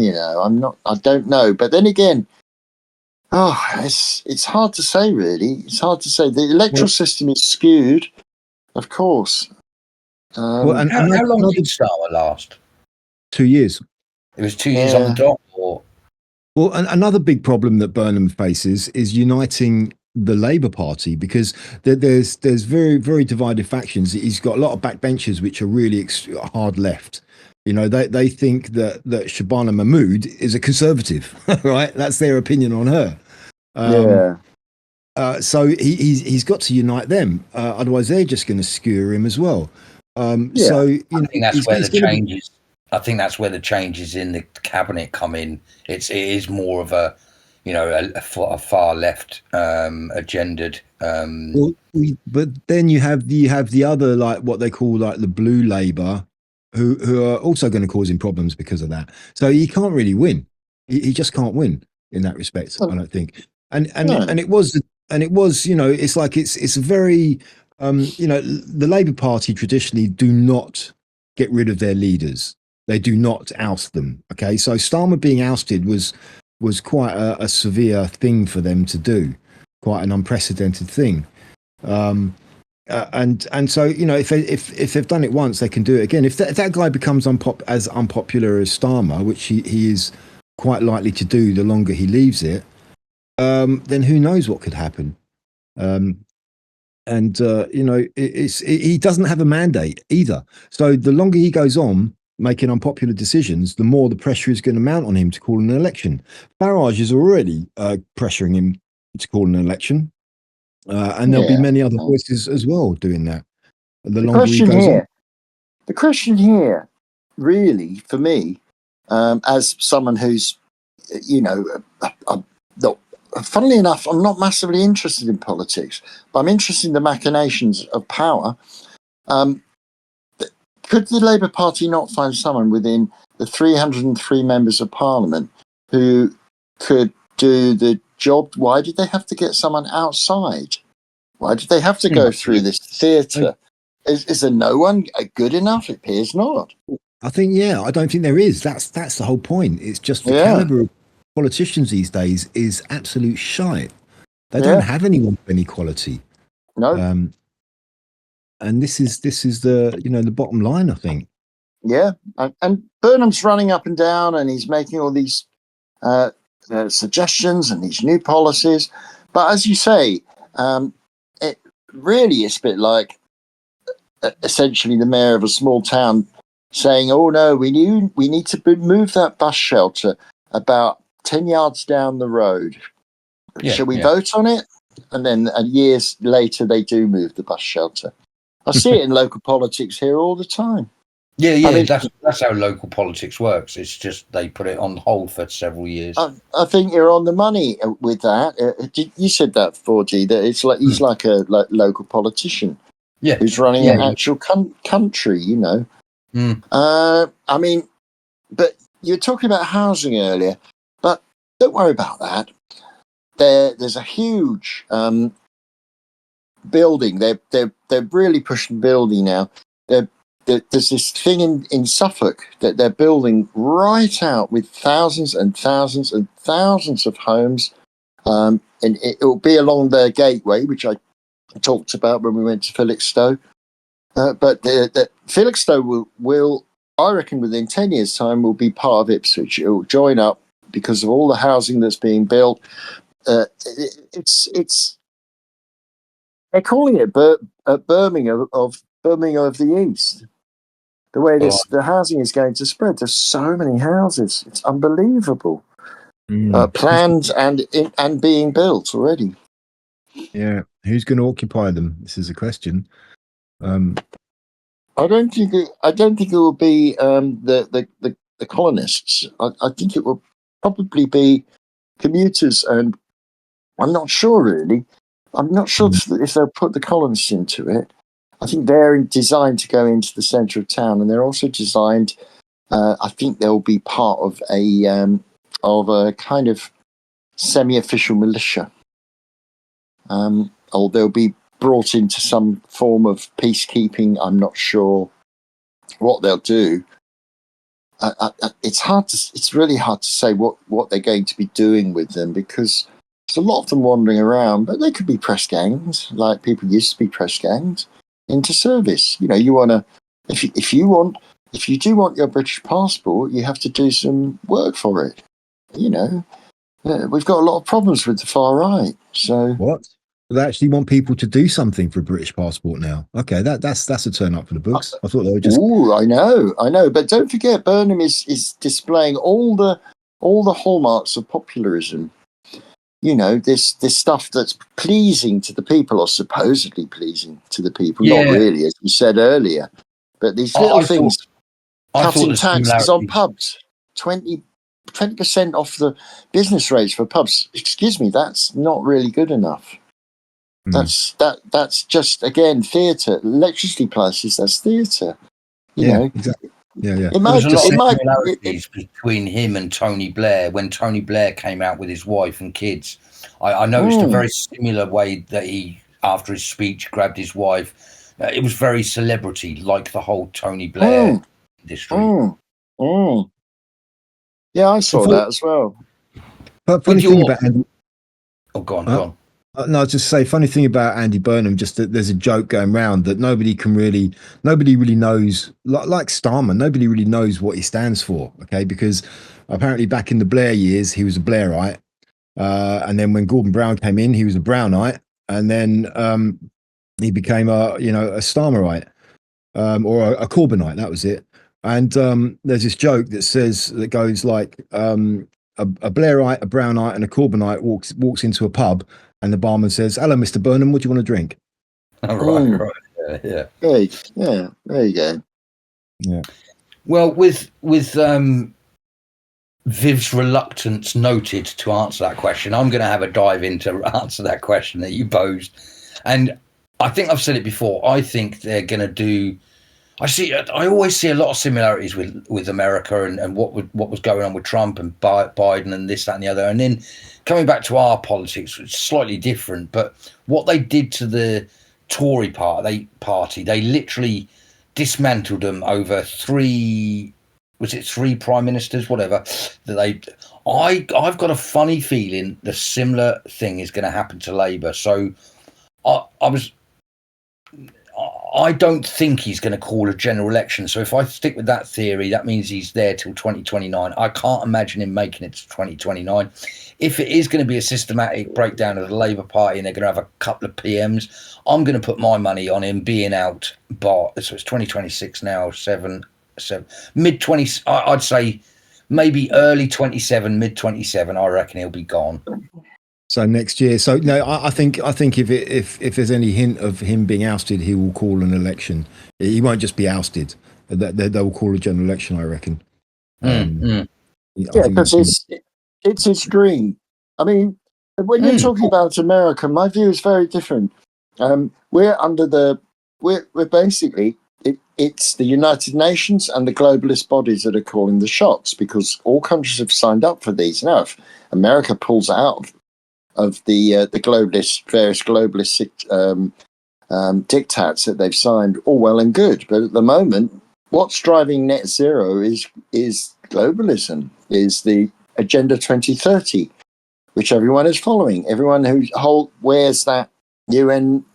I don't know. But then again, it's hard to say, really. It's hard to say. The electoral system is skewed, of course. How long did Starmer last? 2 years. It was 2 years on the dot. Well, another big problem that Bernham faces is uniting the Labour Party, because there's very, very divided factions. He's got a lot of backbenchers which are really hard left. They think that Shabana Mahmood is a conservative, right? That's their opinion on her. So he's got to unite them. Otherwise, they're just going to skewer him as well. So I think that's where the changes. I think that's where the changes in the cabinet come in. It is more of a far left agendaed. But then you have the other, like what they call like the blue Labour, who are also going to cause him problems because of that. So he can't really win. He just can't win in that respect. I don't think. And it was it's like it's a very the Labour Party traditionally do not get rid of their leaders. They do not oust them. Okay, so Starmer being ousted was quite a severe thing for them to do, quite an unprecedented thing. And so if they've done it once, they can do it again. If that guy becomes as unpopular as Starmer, which he is quite likely to do the longer he leaves it, then who knows what could happen. He doesn't have a mandate either. So the longer he goes on making unpopular decisions, the more the pressure is going to mount on him to call an election. Farage is already pressuring him to call an election, and there'll be many other voices as well doing that. The longer he goes on. The question here, really, for me, as someone who's, funnily enough, I'm not massively interested in politics, but I'm interested in the machinations of power. Could the Labour Party not find someone within the 303 members of Parliament who could do the job? Why did they have to get someone outside? Why did they have to go through this theatre? Is there no one good enough? It appears not. I think, yeah, I don't think there is. That's the whole point. It's just the Yeah. caliber of politicians these days is absolute shite. They Yeah. don't have anyone of any quality. No. And this is the the bottom line, I think. Yeah. And Bernham's running up and down, and he's making all these suggestions and these new policies. But as you say, it really is a bit like essentially the mayor of a small town saying, "Oh no, we need to move that bus shelter about 10 yards down the road. Shall we vote on it?" And then years later, they do move the bus shelter. I see it in local politics here all the time. Yeah, I mean, that's how local politics works. It's just they put it on hold for several years. I think you're on the money with that. You said that before, G, that it's like he's like a local politician. Yeah, who's running an actual country, you know. I mean, but you were talking about housing earlier, but don't worry about that. There's a huge building. They're really pushing building now. There's this thing in Suffolk that they're building right out with thousands and thousands and thousands of homes, and it will be along their gateway, which I talked about when we went to Felixstowe. But Felixstowe will, I reckon, within 10 years' time, will be part of Ipswich. It will join up because of all the housing that's being built. It's they're calling it Birmingham of the East. The way the housing is going to spread. There's so many houses. It's unbelievable. Planned and being built already. Yeah, who's going to occupy them? This is a question. I don't think it will be the colonists. I think it will probably be commuters, and I'm not sure really. I'm not sure if they'll put the colonists into it. I think they're designed to go into the centre of town, and they're also designed. I think they'll be part of a kind of semi-official militia, or they'll be brought into some form of peacekeeping. I'm not sure what they'll do. It's really hard to say what they're going to be doing with them, because there's a lot of them wandering around, but they could be press gangs, like people used to be press gangs, into service. You know, you want to, if you do want your British passport, you have to do some work for it. You know, we've got a lot of problems with the far right. So what? They actually want people to do something for a British passport now. Okay, that's a turn up for the books. I thought they were just. Ooh, I know, but don't forget, Bernham is displaying all the hallmarks of popularism. You know, this stuff that's pleasing to the people, or supposedly pleasing to the people. Not really, as you said earlier, but these little things. Cutting taxes on pubs, 20% off the business rates for pubs. Excuse me, that's not really good enough. That's just, again, theatre. Electricity prices, that's theatre. You know, exactly. Yeah. There was a lot of similarities between him and Tony Blair. When Tony Blair came out with his wife and kids, I noticed a very similar way that he, after his speech, grabbed his wife. It was very celebrity, like the whole Tony Blair industry. Yeah, I saw that as well. But funny thing about Andy. Oh, go on. No, just say funny thing about Andy Bernham. Just that there's a joke going around that nobody really knows. Like Starmer, nobody really knows what he stands for. Okay, because apparently back in the Blair years, he was a Blairite, and then when Gordon Brown came in, he was a Brownite, and then he became a Starmerite, or a Corbynite. That was it. And there's this joke that goes like a Blairite, a Brownite, and a Corbynite walks into a pub. And the barman says, "Hello, Mr. Bernham. What do you want to drink?" Right. Yeah. There you go. Yeah. Well, with Viv's reluctance noted to answer that question, I'm going to have a dive in to answer that question that you posed. And I think I've said it before. I think they're going to do. I always see a lot of similarities with America and what was going on with Trump and Biden and this, that, and the other. And then coming back to our politics, it's slightly different. But what they did to the Tory party, they literally dismantled them over 3 was it 3 prime ministers, whatever, that I've got a funny feeling the similar thing is going to happen to Labour. So I don't think he's going to call a general election. So if I stick with that theory, that means he's there till 2029. I can't imagine him making it to 2029. If it is going to be a systematic breakdown of the Labour Party and they're going to have a couple of PMs, I'm going to put my money on him being out by, so it's 2026 now, mid 20, I'd say maybe early 27, mid 27, I reckon he'll be gone. So next year. So no, I think if there's any hint of him being ousted, he will call an election. He won't just be ousted. They'll call a general election, I reckon. Yeah, because it's his dream. I mean, when you're talking about America, my view is very different. We're basically it's the United Nations and the globalist bodies that are calling the shots, because all countries have signed up for these. Now, if America pulls out of the various globalist diktats that they've signed, all well and good. But at the moment, what's driving net zero is globalism, is the Agenda 2030, which everyone is following. Everyone who wears that UN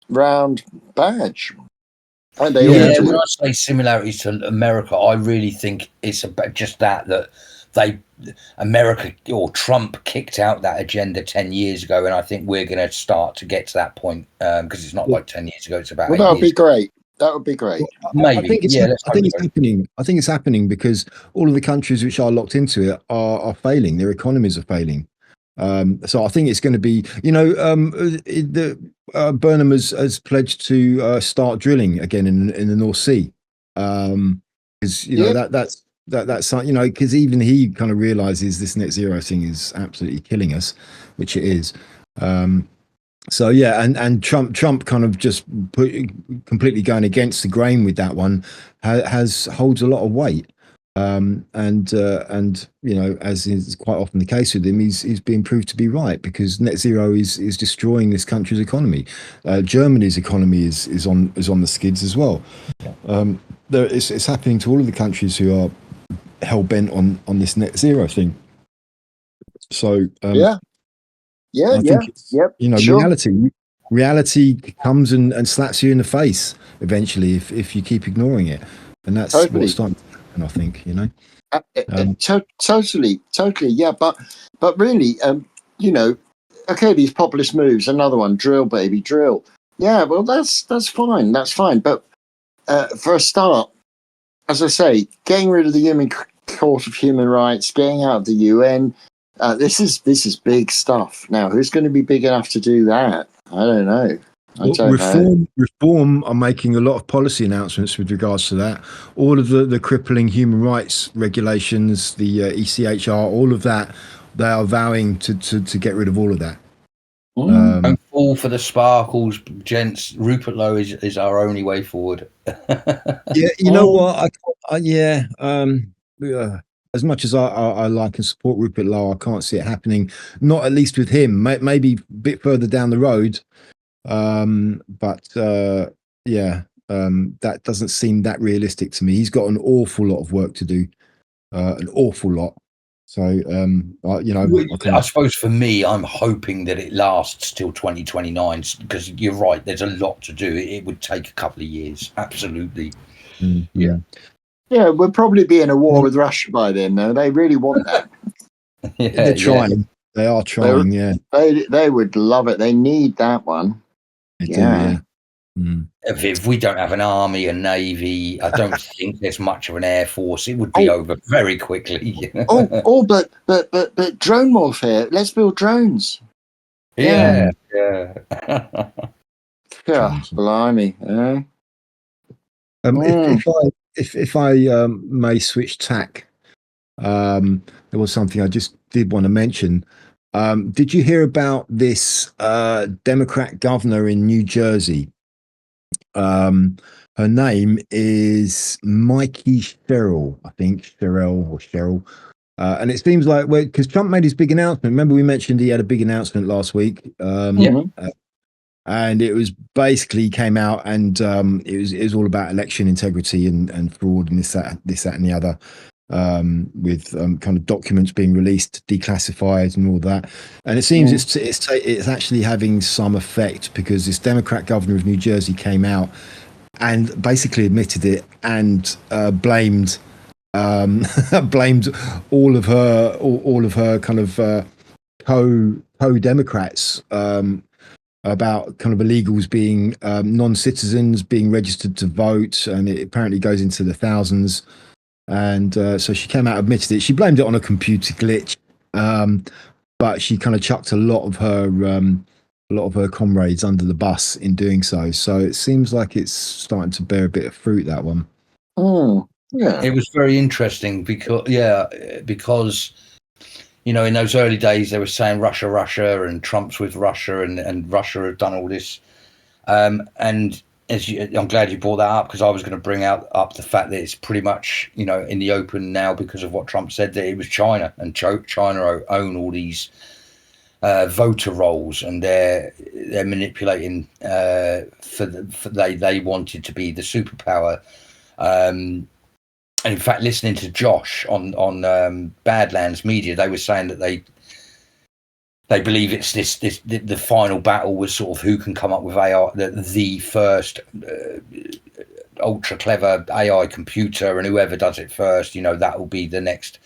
round badge. And they when I say similarities to America, I really think it's about just that America or Trump kicked out that agenda 10 years ago, and I think we're going to start to get to that point, because it's not like 10 years ago, it's about 8 years. That would be great. That would be great. Maybe. I think it's happening. I think it's happening because all of the countries which are locked into it are failing. Their economies are failing. So I think it's going to be, Bernham has pledged to start drilling again in the North Sea, because that's because even he kind of realizes this net zero thing is absolutely killing us, which it is. So yeah, and Trump kind of just completely going against the grain with that one holds a lot of weight. And as is quite often the case with him, he's being proved to be right, because net zero is destroying this country's economy. Germany's economy is on the skids as well. It's happening to all of the countries who are hell bent on this net zero thing. So reality comes and slaps you in the face eventually if you keep ignoring it, and that's what's starting to happen, I think. Totally, yeah. But really, okay, these populist moves. Another one, drill, baby, drill. Yeah, well, that's fine. That's fine. But for a start, as I say, getting rid of the Human Court of Human Rights, getting out of the UN. This is big stuff. Now, who's going to be big enough to do that? I don't know. Reform are making a lot of policy announcements with regards to that. All of the crippling human rights regulations, the ECHR, all of that, they are vowing to get rid of all of that. Don't fall for the sparkles, gents. Rupert Lowe is our only way forward. Yeah, you know what? As much as I like and support Rupert Lowe, I can't see it happening. Not at least with him. Maybe a bit further down the road. That doesn't seem that realistic to me. He's got an awful lot of work to do, an awful lot. So, I suppose for me, I'm hoping that it lasts till 2029, because you're right. There's a lot to do. It would take a couple of years. Absolutely. Yeah, we'll probably be in a war with Russia by then, though. They really want that. They're trying. Yeah. They are trying. They would love it. They need that one. They do, yeah. If we don't have an army, a navy, I don't think there's much of an air force. It would be over very quickly. But drone warfare. Let's build drones. Yeah. Blimey. If I may switch tack, there was something I just did want to mention. Did you hear about this Democrat governor in New Jersey? Her name is Mikey Sherrill, I think, Cheryl. And it seems like, because Trump made his big announcement. Remember, we mentioned he had a big announcement last week. And it was basically came out, and it was all about election integrity and fraud and this, that, and the other. with kind of documents being released, declassified, and all that. And it seems it's actually having some effect, because this Democrat governor of New Jersey came out and basically admitted it and blamed blamed all of her kind of co-Democrats about kind of illegals being non-citizens being registered to vote, and it apparently goes into the thousands. And so she came out, admitted it. She blamed it on a computer glitch, but she kind of chucked a lot of her comrades under the bus in doing so. So it seems like it's starting to bear a bit of fruit, that one. Yeah, it was very interesting because in those early days they were saying Russia, and Trump's with Russia, and Russia have done all this. And I'm glad you brought that up, because I was going to bring up the fact that it's pretty much in the open now, because of what Trump said, that it was China, and China own all these voter rolls, and they're manipulating they wanted to be the superpower. And in fact, listening to Josh on Badlands Media, they were saying that they believe it's the final battle was sort of who can come up with AI, the first ultra clever AI computer, and whoever does it first, that will be the next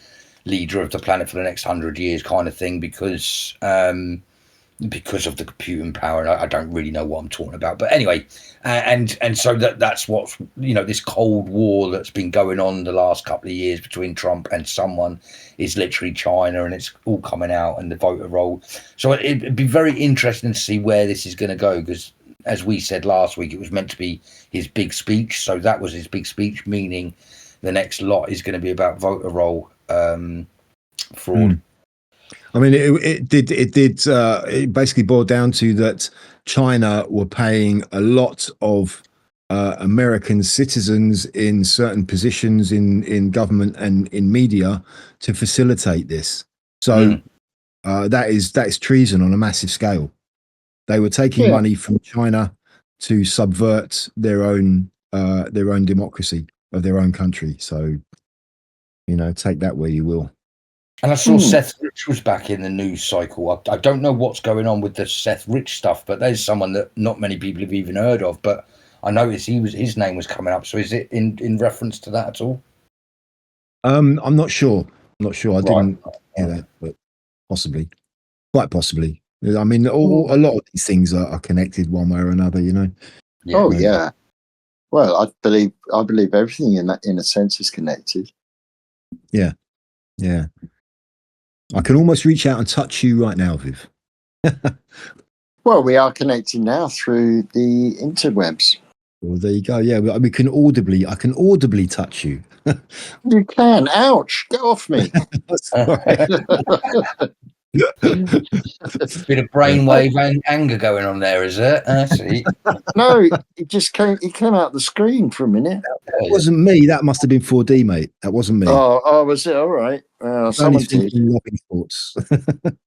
leader of the planet for the next 100 years, kind of thing, because of the computing power. And I don't really know what I'm talking about, but anyway, and so that's what's this Cold War that's been going on the last couple of years between Trump and someone is literally China, and it's all coming out, and the voter roll. So it'd be very interesting to see where this is going to go, because as we said last week, it was meant to be his big speech. So that was his big speech, meaning the next lot is going to be about voter roll fraud. I mean, it basically boiled down to that China were paying a lot of American citizens in certain positions in government and in media to facilitate this. So that is treason on a massive scale. They were taking money from China to subvert their own democracy of their own country. So, take that where you will. And I saw Seth Rich was back in the news cycle. I don't know what's going on with the Seth Rich stuff, but there's someone that not many people have even heard of. But I noticed his name was coming up. So is it in reference to that at all? I'm not sure. I didn't hear that, but possibly, quite possibly. I mean, a lot of these things are connected one way or another. Yeah. Oh yeah. Well, I believe everything in a sense is connected. Yeah. Yeah. I can almost reach out and touch you right now, Viv. Well, we are connecting now through the interwebs. Well, there you go. Yeah, I can audibly touch you. You can. Ouch! Get off me. Bit of brainwave and anger going on there, is it? I see. No, it just came. He came out the screen for a minute. That wasn't me. That must have been 4D, mate. That wasn't me. Oh, was it? All right. Someone did. Thoughts.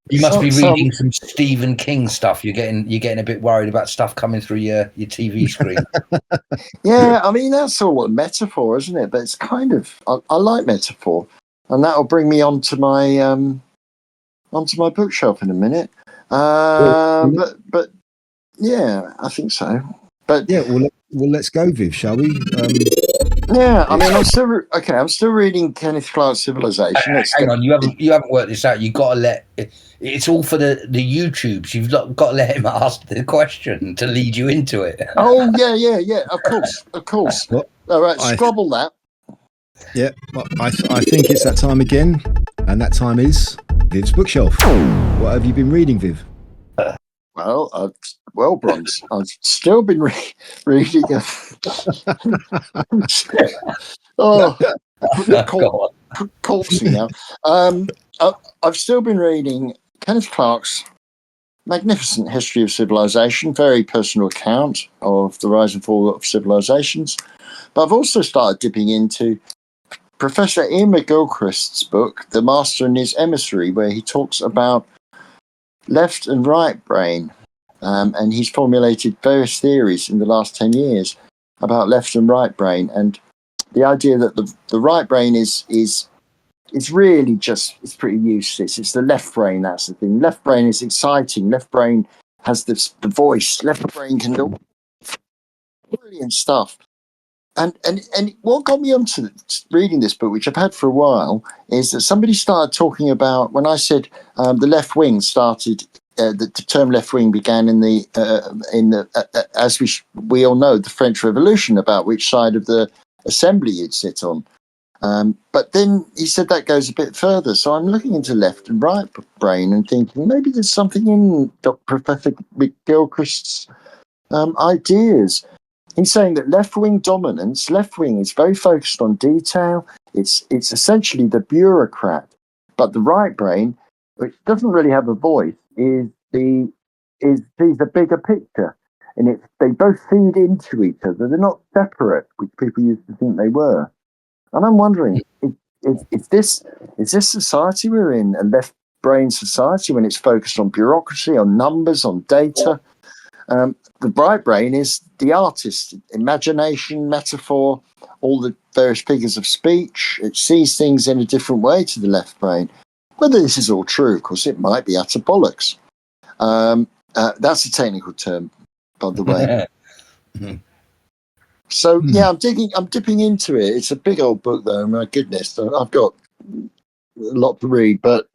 You must be reading some Stephen King stuff. You're getting a bit worried about stuff coming through your TV screen. Yeah, I mean that's all a metaphor, isn't it? But it's kind of I like metaphor, and that'll bring me onto my bookshelf in a minute. But yeah, I think so. But yeah, well, let's go, Viv, shall we? Yeah, I mean, I'm still reading Kenneth Clark's Civilization. Hang on, you haven't worked this out. You've got to let it's all for the YouTubes. You've got to let him ask the question to lead you into it. Oh yeah. Of course. Well, all right, scrabble that. Yeah, well, I think it's that time again, and that time is Viv's bookshelf. What have you been reading, Viv? Well, Bronze, I've still been reading. Corpsing now. I've still been reading Kenneth Clark's magnificent History of Civilization, very personal account of the rise and fall of civilizations. But I've also started dipping into Professor Ian McGilchrist's book, The Master and His Emissary, where he talks about left and right brain. And he's formulated various theories in the last 10 years about left and right brain. And the idea that the right brain is it's really just, it's pretty useless. It's the left brain, that's the thing. Left brain is exciting. Left brain has the voice. Left brain can do brilliant stuff. And what got me onto reading this book, which I've had for a while, is that somebody started talking about, when I said the left wing started, the term left wing began in the as we all know, the French Revolution, about which side of the assembly you'd sit on. But then he said that goes a bit further. So I'm looking into left and right brain and thinking maybe there's something in Professor McGilchrist's ideas. He's saying that left-wing dominance, left wing is very focused on detail. It's essentially the bureaucrat, but the right brain, which doesn't really have a voice, sees the bigger picture, and they both feed into each other. They're not separate, which people used to think they were. And I'm wondering, is this society we're in a left-brain society when it's focused on bureaucracy, on numbers, on data? The right brain is the artist, imagination, metaphor, all the various figures of speech. It sees things in a different way to the left brain. Whether this is all true, of course, it might be utter bollocks. That's a technical term, by the way. So yeah, I'm dipping into it. It's a big old book, though. My goodness, I've got a lot to read, but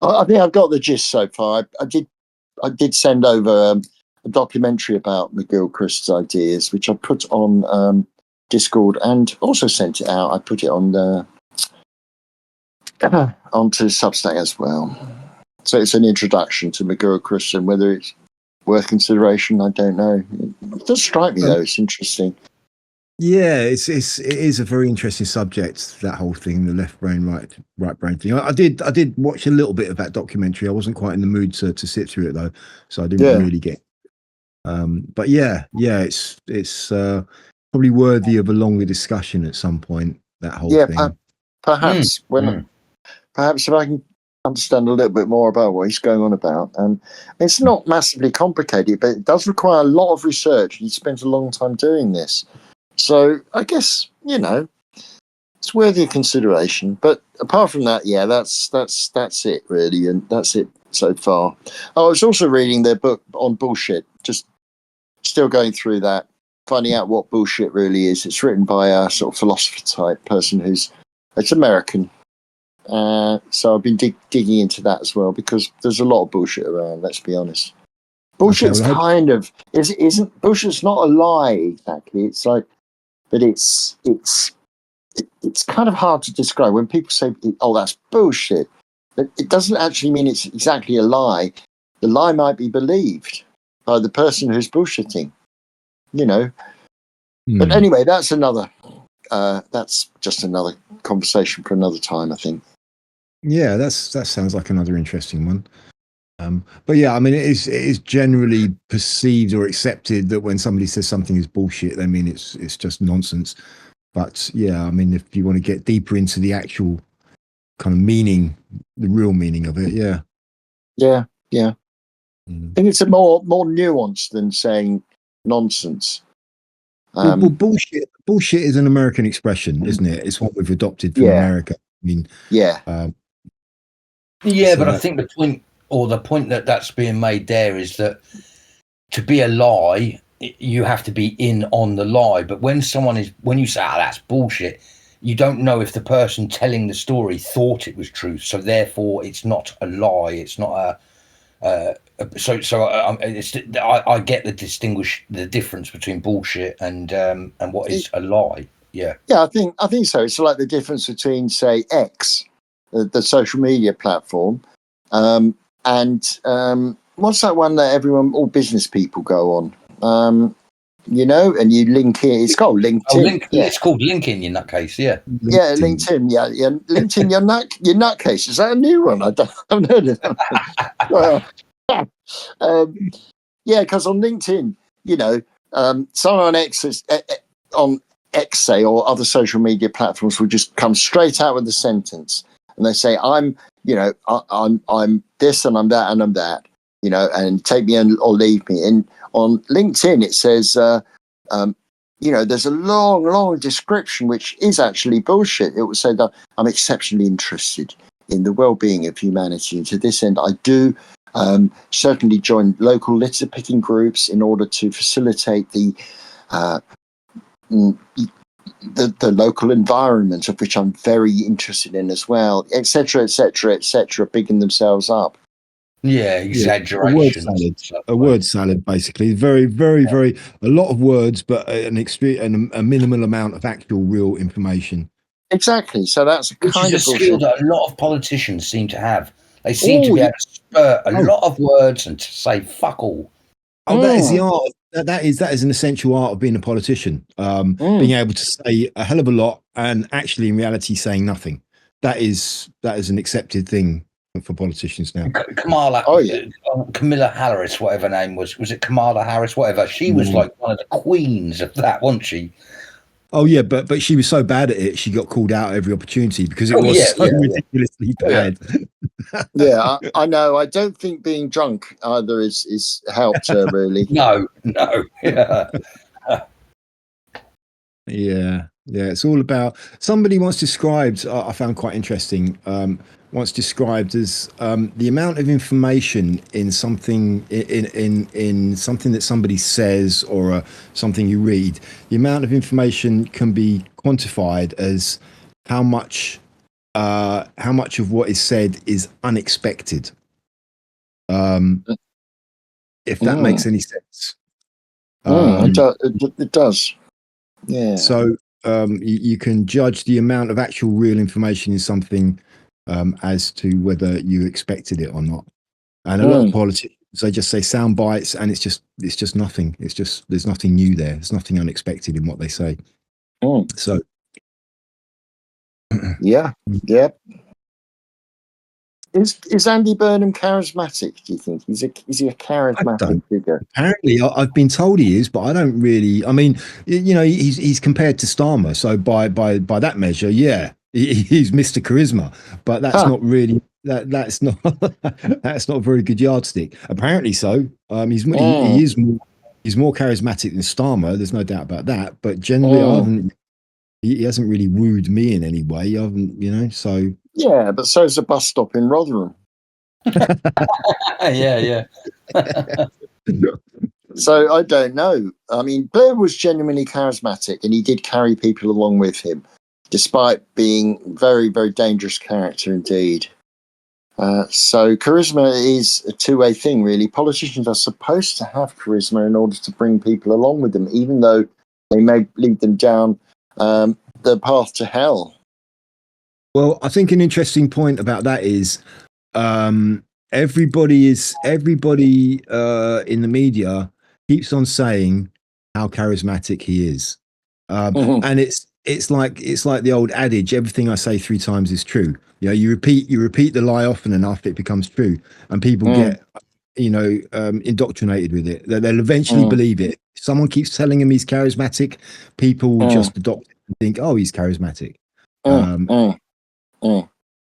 I think I've got the gist so far. I did send over a documentary about McGilchrist's ideas, which I put on Discord, and also sent it out. I put it on onto Substack as well. So it's an introduction to McGilchrist, and whether it's worth consideration, I don't know. It does strike me though; it's interesting. Yeah, it is a very interesting subject, that whole thing, the left brain, right brain thing. I did watch a little bit of that documentary. I wasn't quite in the mood to sit through it though, so I didn't really get. But yeah, it's probably worthy of a longer discussion at some point. That whole thing. Perhaps perhaps if I can understand a little bit more about what he's going on about. It's not massively complicated, but it does require a lot of research. He spent a long time doing this. So I guess, it's worthy of consideration. But apart from that, yeah, that's it really, and that's it so far. I was also reading their book on bullshit, just still going through that, finding out what bullshit really is. It's written by a sort of philosopher type person it's American. So I've been digging into that as well, because there's a lot of bullshit around, let's be honest. Bullshit's isn't bullshit's not a lie exactly. It's like, but it's kind of hard to describe. When people say, "Oh, that's bullshit," it doesn't actually mean it's exactly a lie. The lie might be believed by the person who's bullshitting, But anyway, that's just another conversation for another time, I think. Yeah, that sounds like another interesting one. But yeah, I mean, it is generally perceived or accepted that when somebody says something is bullshit, they mean it's just nonsense. But yeah, I mean, if you want to get deeper into the actual kind of meaning, the real meaning of it, yeah. I think it's a more nuanced than saying nonsense. Well, bullshit is an American expression, isn't it? It's what we've adopted from America. I mean, but I think the point that's being made there is that to be a lie, you have to be in on the lie. But when you say, that's bullshit, you don't know if the person telling the story thought it was true. So therefore, it's not a lie. It's not I get the difference between bullshit and what is a lie. Yeah, I think so. It's like the difference between, say, X, the social media platform, and what's that one that all business people go on? And you link it. It's called LinkedIn. It's called LinkedIn in that case. Yeah. Yeah, LinkedIn. Yeah. LinkedIn. Your nutcase. Is that a new one? I haven't heard of that. Well, because on LinkedIn, someone on X, say, or other social media platforms will just come straight out with the sentence, and they say, I'm this and I'm that and I'm that, and take me or leave me. And on LinkedIn, it says, there's a long description which is actually bullshit. It will say that I'm exceptionally interested in the well-being of humanity, and to this end, I do certainly join local litter picking groups in order to facilitate the local environment, of which I'm very interested in as well, etc., etc., etc., bigging themselves up. Yeah, exaggerations. A word salad, basically. Very, very, very, a lot of words, but an experience and a minimal amount of actual real information. Exactly. So that's Which kind is a of skill bullshit. that a lot of politicians seem to have. They seem to be able to spur a lot of words and to say fuck all. Oh, that is the art. That is an essential art of being a politician. Being able to say a hell of a lot and actually, in reality, saying nothing. That is an accepted thing for politicians now. Camilla Harris, whatever her name was it Kamala Harris? Whatever. She was like one of the queens of that, wasn't she? Oh yeah, but she was so bad at it, she got called out at every opportunity because it was ridiculously bad. Yeah, I know. I don't think being drunk either is helped her really. No. Yeah. It's all about. Somebody once described. I found quite interesting. Once described as the amount of information in something in something that somebody says or something you read. The amount of information can be quantified as how much of what is said is unexpected. If that makes any sense. It does. Yeah. So you can judge the amount of actual real information in something as to whether you expected it or not. And a lot of politicians, they just say sound bites, and it's just nothing. It's just there's nothing new there. There's nothing unexpected in what they say. So yeah. Is Andy Bernham charismatic? Do you think is he a charismatic figure? Apparently, I've been told he is, but I don't really. I mean, he's compared to Starmer, so by that measure, yeah, he's Mr. Charisma. But that's not really that's not that's not a very good yardstick. Apparently, so he is more charismatic than Starmer. There's no doubt about that. But generally, he hasn't really wooed me in any way. I haven't, so. Yeah, but so is a bus stop in Rotherham. Yeah. So I don't know. I mean, Blair was genuinely charismatic, and he did carry people along with him, despite being very, very dangerous character indeed. So charisma is a two-way thing, really. Politicians are supposed to have charisma in order to bring people along with them, even though they may lead them down the path to hell. Well, I think an interesting point about that is everybody in the media keeps on saying how charismatic he is, and it's like the old adage: everything I say 3 times is true. You repeat the lie often enough, it becomes true, and people get indoctrinated with it. They'll eventually believe it. If someone keeps telling him he's charismatic, people will just adopt it and think, oh, he's charismatic.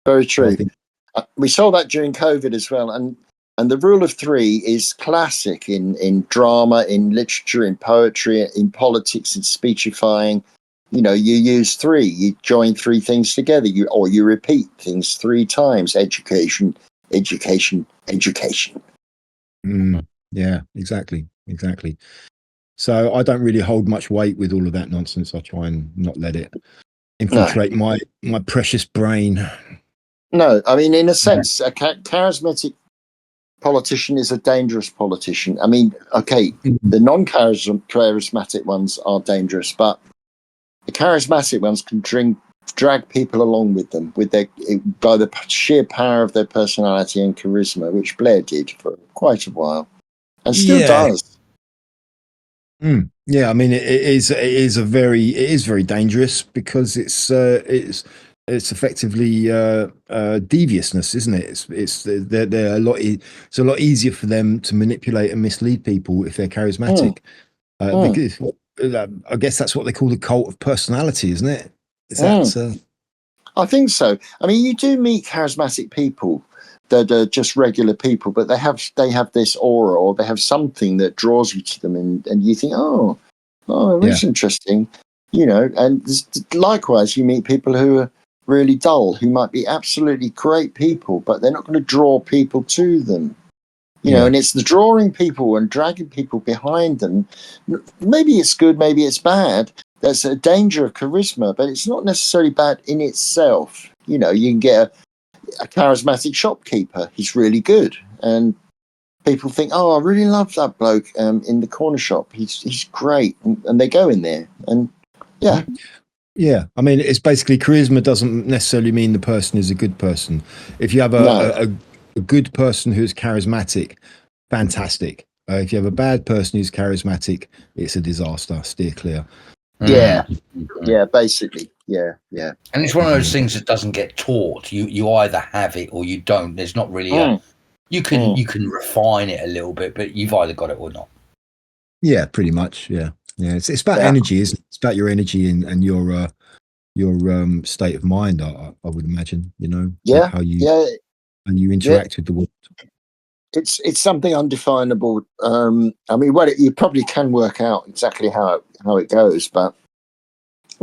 Very true. We saw that during COVID as well, and the rule of 3 is classic in drama, in literature, in poetry, in politics, in speechifying. You use 3. You join 3 things together. You repeat things 3 times. Education. Yeah, exactly. So I don't really hold much weight with all of that nonsense. I try and not let it infiltrate my precious brain. No, I mean, in a sense, a charismatic politician is a dangerous politician. I mean, okay, the non-charismatic ones are dangerous, but the charismatic ones can drag people along with them by the sheer power of their personality and charisma, which Blair did for quite a while, and still does. Yeah, I mean, it is very dangerous because it's effectively deviousness, isn't it? They're a lot. It's a lot easier for them to manipulate and mislead people if they're charismatic. Because I guess that's what they call the cult of personality, isn't it? I think so. I mean, you do meet charismatic people that are just regular people, but they have this aura, or they have something that draws you to them, and you think, oh, Oh, that's interesting. You know, and likewise, you meet people who are really dull, who might be absolutely great people, but they're not going to draw people to them. You know, and it's the drawing people and dragging people behind them. Maybe it's good, maybe it's bad. There's a danger of charisma, but it's not necessarily bad in itself. You know, you can get a charismatic shopkeeper. He's really good. And people think, oh, I really love that bloke in the corner shop. He's great. And they go in there. And yeah. Yeah. I mean, it's basically charisma doesn't necessarily mean the person is a good person. If you have a good person who's charismatic, fantastic. If you have a bad person who's charismatic, it's a disaster. Steer clear. Yeah. Yeah, basically. Yeah. And it's one of those things that doesn't get taught. You either have it or you don't. There's not really you can refine it a little bit, but you've either got it or not. Yeah, pretty much. Yeah. It's about energy, isn't it? It's about your energy and your state of mind. I would imagine. You know. Yeah. How you interact with the world. It's something undefinable. I mean, well, you probably can work out exactly how it goes, but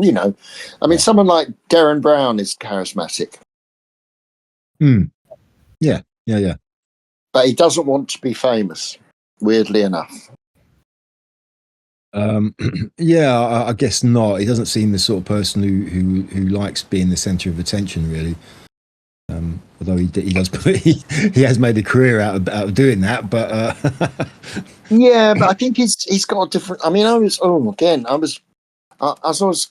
you know, I mean, someone like Darren Brown is charismatic. Yeah. But he doesn't want to be famous. Weirdly enough. Yeah, I guess not. He doesn't seem the sort of person who likes being the centre of attention, really. Although he does, he has made a career out of doing that. But yeah, but I think he's got a different. I mean, I was as I was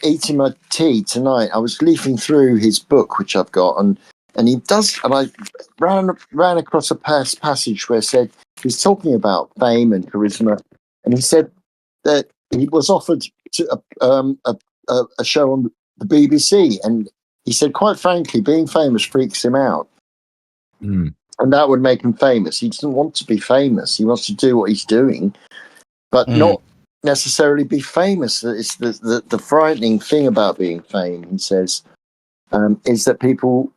eating my tea tonight, I was leafing through his book, which I've got, and he does. And I ran across a passage where it said he's talking about fame and charisma, and he said that he was offered to a show on the BBC, and he said, quite frankly, being famous freaks him out. And that would make him famous. He doesn't want to be famous. He wants to do what he's doing, but not necessarily be famous. It's the frightening thing about being famous, he says, is that people,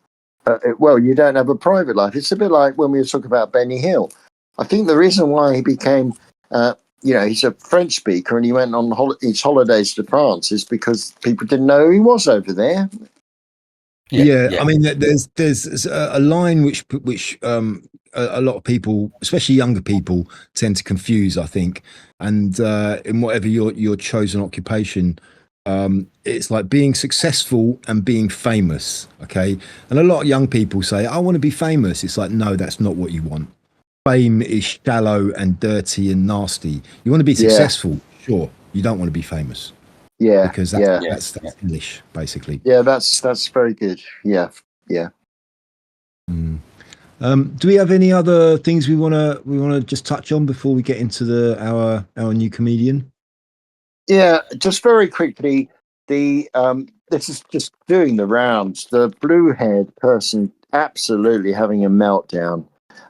you don't have a private life. It's a bit like when we were talking about Benny Hill. I think the reason why he became, he's a French speaker and he went on his holidays to France is because people didn't know who he was over there. Yeah, I mean, there's a line which a lot of people, especially younger people, tend to confuse, I think. And in whatever your chosen occupation, it's like being successful and being famous. Okay, and a lot of young people say, "I want to be famous." It's like, no, that's not what you want. Fame is shallow and dirty and nasty. You want to be successful, sure. You don't want to be famous. Yeah, because that's English, basically. Yeah, that's very good. Yeah. Do we have any other things we wanna just touch on before we get into our new comedian? Yeah, just very quickly. This is just doing the rounds. The blue-haired person absolutely having a meltdown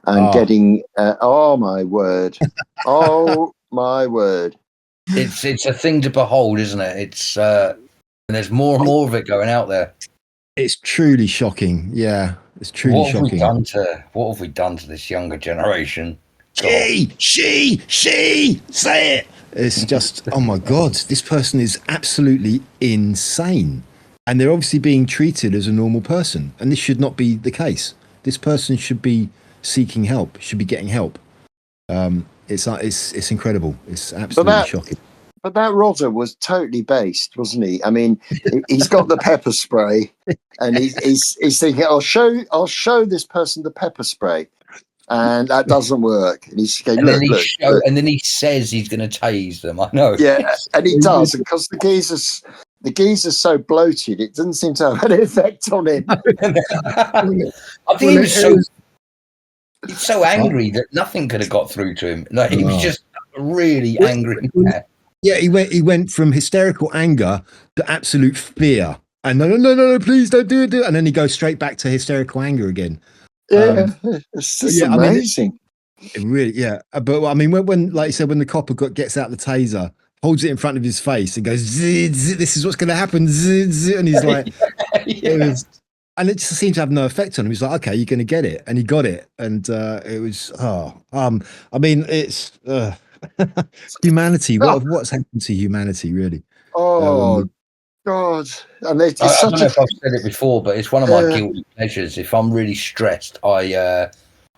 and getting. Oh my word! Oh my word! It's a thing to behold, isn't it? It's and there's more and more of it going out there. It's truly shocking. Yeah, it's truly shocking. What have we done to this younger generation? She, say it. It's just, oh my God, this person is absolutely insane. And they're obviously being treated as a normal person. And this should not be the case. This person should be seeking help, should be getting help. It's incredible. It's absolutely shocking. But that Rodder was totally based, wasn't he? I mean, he's got the pepper spray, and he's thinking, I'll show this person the pepper spray, and that doesn't work. And he's going, look. And then he says he's going to tase them. I know. Yeah, and he does, because the geezer's so bloated, it doesn't seem to have an effect on him. I think he's so angry that nothing could have got through to him. Like, he was just really angry. Yeah, he went from hysterical anger to absolute fear. And no, please don't do it. And then he goes straight back to hysterical anger again. Yeah, it's just amazing. It really, yeah. But I mean, when like you said, when the copper gets out the taser, holds it in front of his face and goes, zzz, this is what's going to happen. Zzz, and he's like, and it just seemed to have no effect on him. He's like, okay, you're going to get it. And he got it. And it was, I mean, it's, Humanity. What's happened to humanity, really? Oh God! And it's I such don't know a if I've said it before, but it's one of my guilty pleasures. If I'm really stressed, I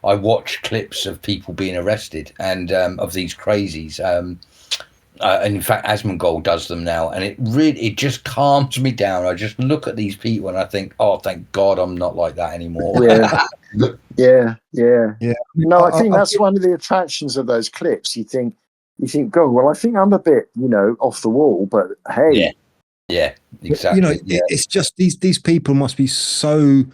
watch clips of people being arrested and of these crazies. And in fact, Asmongold does them now, and it just calms me down. I just look at these people and I think, oh, thank God I'm not like that anymore. yeah. No, I think I- that's one of the attractions of those clips. You think, God, well, I think I'm a bit, off the wall, but hey, Yeah, exactly. It's just these people must be so.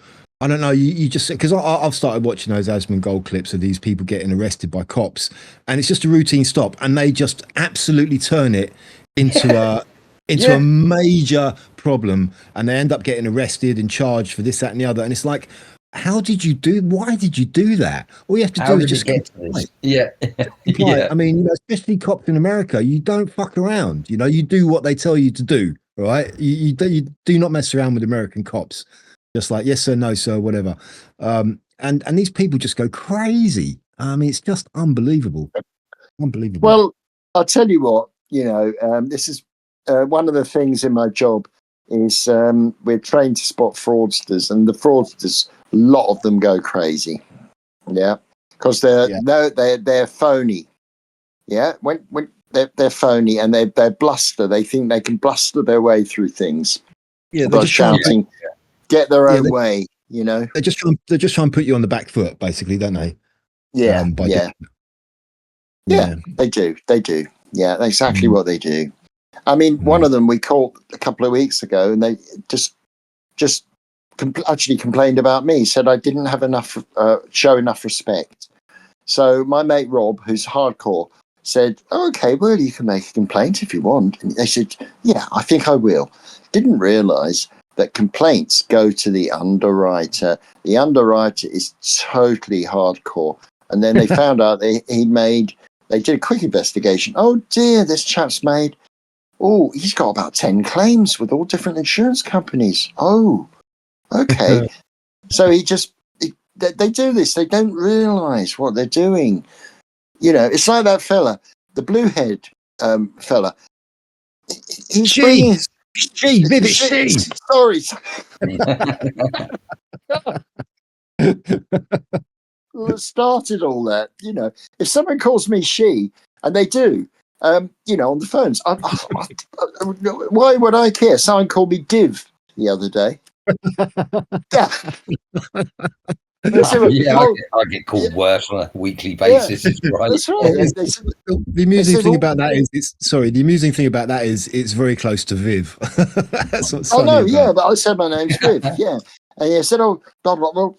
I don't know. You just because I've started watching those Asmongold clips of these people getting arrested by cops, and it's just a routine stop, and they just absolutely turn it into a major problem, and they end up getting arrested and charged for this, that, and the other. And it's like, why did you do that? All you have to How do is did just it get to comply. this? Yeah, Comply. I mean, especially cops in America, you don't fuck around. You do what they tell you to do. Right? You do not mess around with American cops. Just like yes sir, no sir, whatever. And these people just go crazy. I mean, it's just unbelievable. Unbelievable. Well, I'll tell you what, this is one of the things in my job is we're trained to spot fraudsters, and the fraudsters, a lot of them go crazy. Yeah, because they're phony. Yeah, when they're phony and they're bluster. They think they can bluster their way through things by shouting, get their own way. They're just trying to put you on the back foot, basically, don't they? Yeah, yeah, they do. Yeah, that's exactly what they do. I mean, one of them we caught a couple of weeks ago, and they just actually complained about me. Said I didn't have show enough respect. So my mate Rob, who's hardcore, said, oh, "Okay, well, you can make a complaint if you want." And they said, "Yeah, I think I will." Didn't realise that complaints go to the underwriter. The underwriter is totally hardcore. And then they found out they did a quick investigation. Oh dear, this chap's made. Oh, he's got about 10 claims with all different insurance companies. Oh, okay. So they do this. They don't realise what they're doing. It's like that fella, the bluehead fella. He's bringing. Vivs. Sorry. Started all that. If someone calls me she, and they do, on the phones, why would I care? Someone called me Div the other day. I get called worse on a weekly basis. It's right. That's right. The amusing thing about that is, it's very close to Viv. That's what's funny. I know, but I said my name's Viv, yeah. And he said, "Oh, blah blah blah.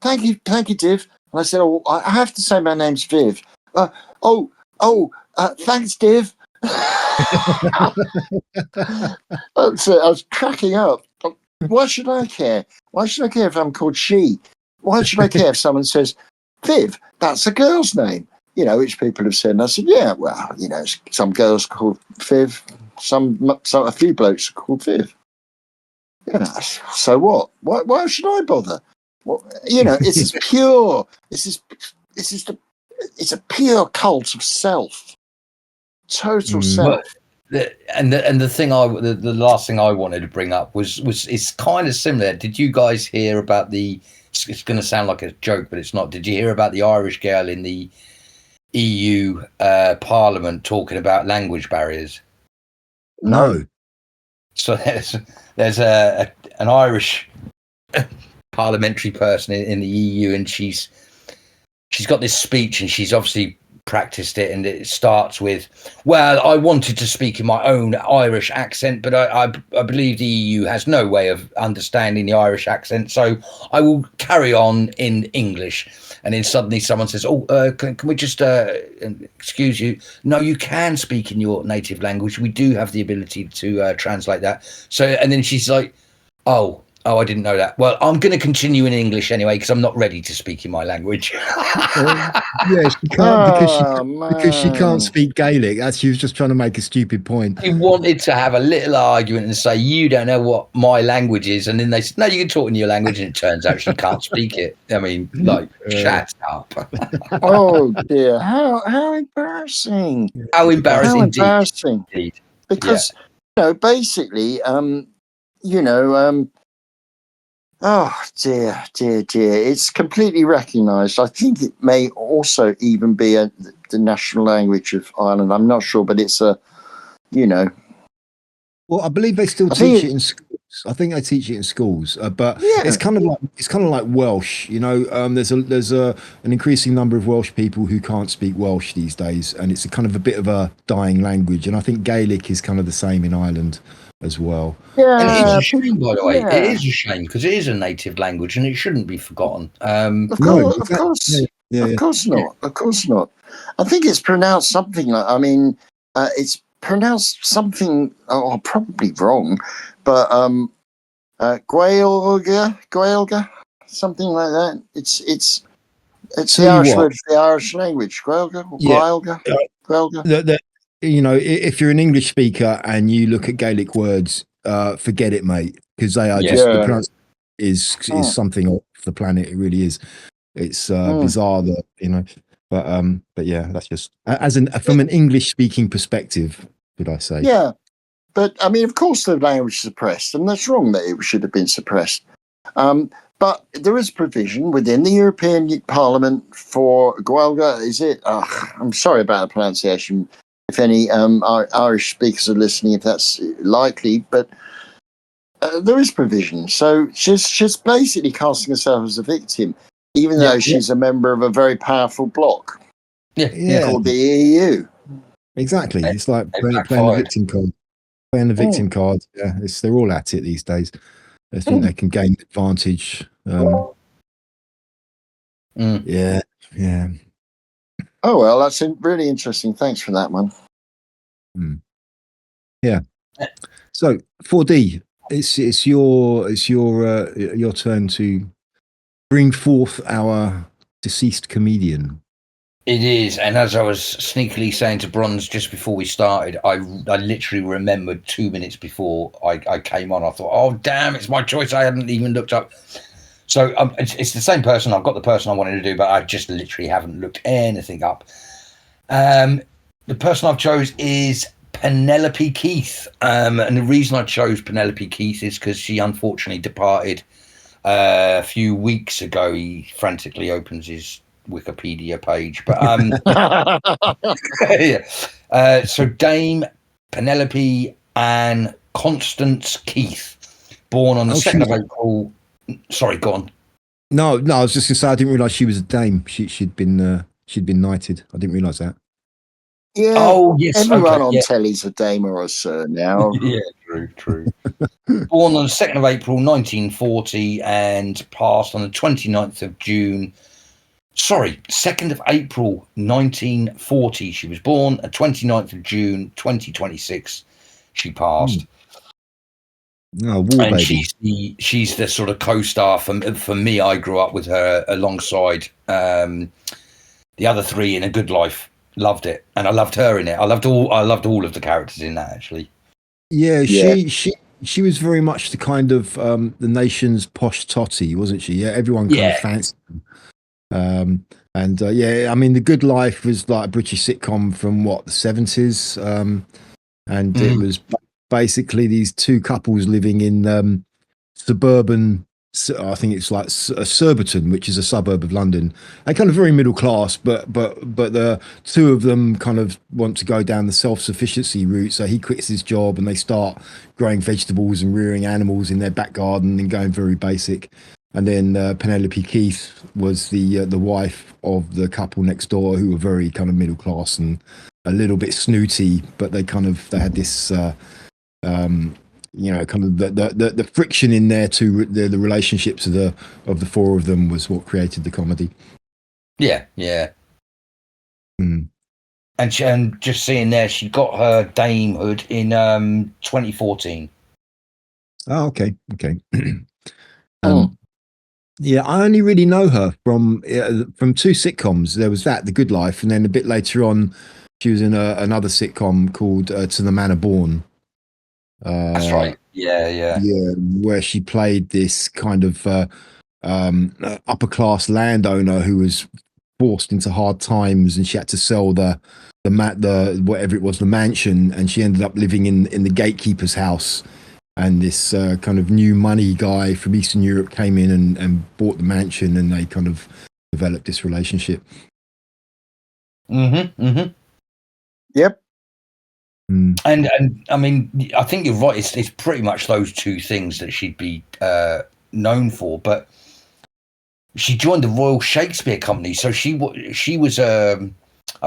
Thank you, Div." And I said, "Oh, I have to say my name's Viv." Thanks, Div. That's it. I was cracking up. Why should I care? Why should I care if I'm called she? Why should I care if someone says, Viv, that's a girl's name? Which people have said. And I said, yeah, well, some girls are called Viv, a few blokes are called Viv. So what? Why should I bother? It's as pure. It's a pure cult of self. Total self. And the thing the last thing I wanted to bring up was it's kind of similar. Did you guys hear about it's going to sound like a joke, but it's not. Did you hear about the Irish girl in the EU Parliament talking about language barriers? No. So there's an Irish parliamentary person in the EU, and she's got this speech, and she's obviously practiced it, and it starts with, well, I wanted to speak in my own Irish accent, but I believe the EU has no way of understanding the Irish accent, so I will carry on in English. And then suddenly someone says, can we just excuse you? No, you can speak in your native language. We do have the ability to translate that. So, and then she's like, oh, Oh, I didn't know that. Well, I'm going to continue in English anyway because I'm not ready to speak in my language. Yeah, she can't because she can't man. speak Gaelic. She was just trying to make a stupid point. He wanted to have a little argument and say, you don't know what my language is. And then they said, no, you can talk in your language. And it turns out she can't speak it. I mean, like, shut up. Oh dear, how embarrassing! How How embarrassing. embarrassing! Indeed. Because basically, you know, oh dear, dear, dear. It's completely recognised. I think it may also even be the national language of Ireland. I'm not sure, but it's Well, I believe they still I teach think it in schools. I think they teach it in schools, but yeah, it's kind of like Welsh. There's an increasing number of Welsh people who can't speak Welsh these days, and it's a kind of a bit of a dying language. And I think Gaelic is kind of the same in Ireland as well. And it is yeah, a shame, by the way. It yeah. is a shame because it is a native language and it shouldn't be forgotten. No, Of course, yeah. not. Of course not. I think it's pronounced something like. I mean, it's pronounced something. Oh, probably wrong, but Gaelga, something like that. It's Tell the you Irish what, word for the Irish language. Gaelga or yeah, Gaelga. that if you're an English speaker and you look at Gaelic words, forget it, mate, because they are Yeah. just the Yeah. pronunciation is Mm. something off the planet. It really is. It's bizarre that but yeah, that's just from an English speaking perspective, would I say? Yeah, but I mean, of course, the language is suppressed, and that's wrong that it should have been suppressed. But there is provision within the European Parliament for Gaelga. Is it? I'm sorry about the pronunciation. If any Irish speakers are listening, if that's likely, but there is provision. So she's basically casting herself as a victim, even though she's a member of a very powerful bloc Yeah, called the EU. exactly. It's like They playing the backfired. victim card. Playing the victim card. Yeah, they're all at it these days. They think they can gain advantage. Yeah, yeah. Oh well, that's really interesting. Thanks for that one. Yeah. So 4D, it's your turn to bring forth our deceased comedian. It is, and as I was sneakily saying to Bronze just before we started, I literally remembered 2 minutes before I came on. I thought, oh damn, it's my choice. I hadn't even looked up. So it's the same person. I've got the person I wanted to do, but I just literally haven't looked anything up. The person I've chose is Penelope Keith, and the reason I chose Penelope Keith is because she unfortunately departed a few weeks ago. He frantically opens his Wikipedia page, but yeah. So Dame Penelope Anne Constance Keith, born on the 2nd of April. Sorry, go on. No, I was just gonna say I didn't realise she was a dame. She'd been knighted. I didn't realise that. Yeah. Oh yes. Everyone okay, on yeah. telly's a dame or a sir now. Yeah, true. Born on the 2nd of April 1940 and passed on the 29th of June. Sorry, 2nd of April 1940 she was born, and 29th of June 2026 she passed. Oh, war And baby. she's the sort of co-star for me. I grew up with her alongside the other three in A Good Life. Loved it, and I loved her in it. I loved all of the characters in that, actually. Yeah, she was very much the kind of the nation's posh totty, wasn't she? Yeah, everyone kind of fancied them. I mean, The Good Life was like a British sitcom from the 70s, and it was basically these two couples living in suburban. I think it's like Surbiton, which is a suburb of London. They're kind of very middle class, but the two of them kind of want to go down the self-sufficiency route. So he quits his job and they start growing vegetables and rearing animals in their back garden and going very basic. And then Penelope Keith was the wife of the couple next door, who were very kind of middle class and a little bit snooty, but they had this. Kind of the friction in there to the relationships of the four of them was what created the comedy. Yeah. And just seeing there, she got her damehood in 2014. Oh, okay. Oh. Yeah, I only really know her from two sitcoms. There was The Good Life, and then a bit later on, she was in another sitcom called To the Manor Born. That's right. Yeah. Where she played this kind of upper class landowner who was forced into hard times, and she had to sell the whatever it was, the mansion, and she ended up living in the gatekeeper's house. And this kind of new money guy from Eastern Europe came in and bought the mansion, and they kind of developed this relationship. Yep. And I mean, I think you're right. It's pretty much those two things that she'd be known for. But she joined the Royal Shakespeare Company, so she was a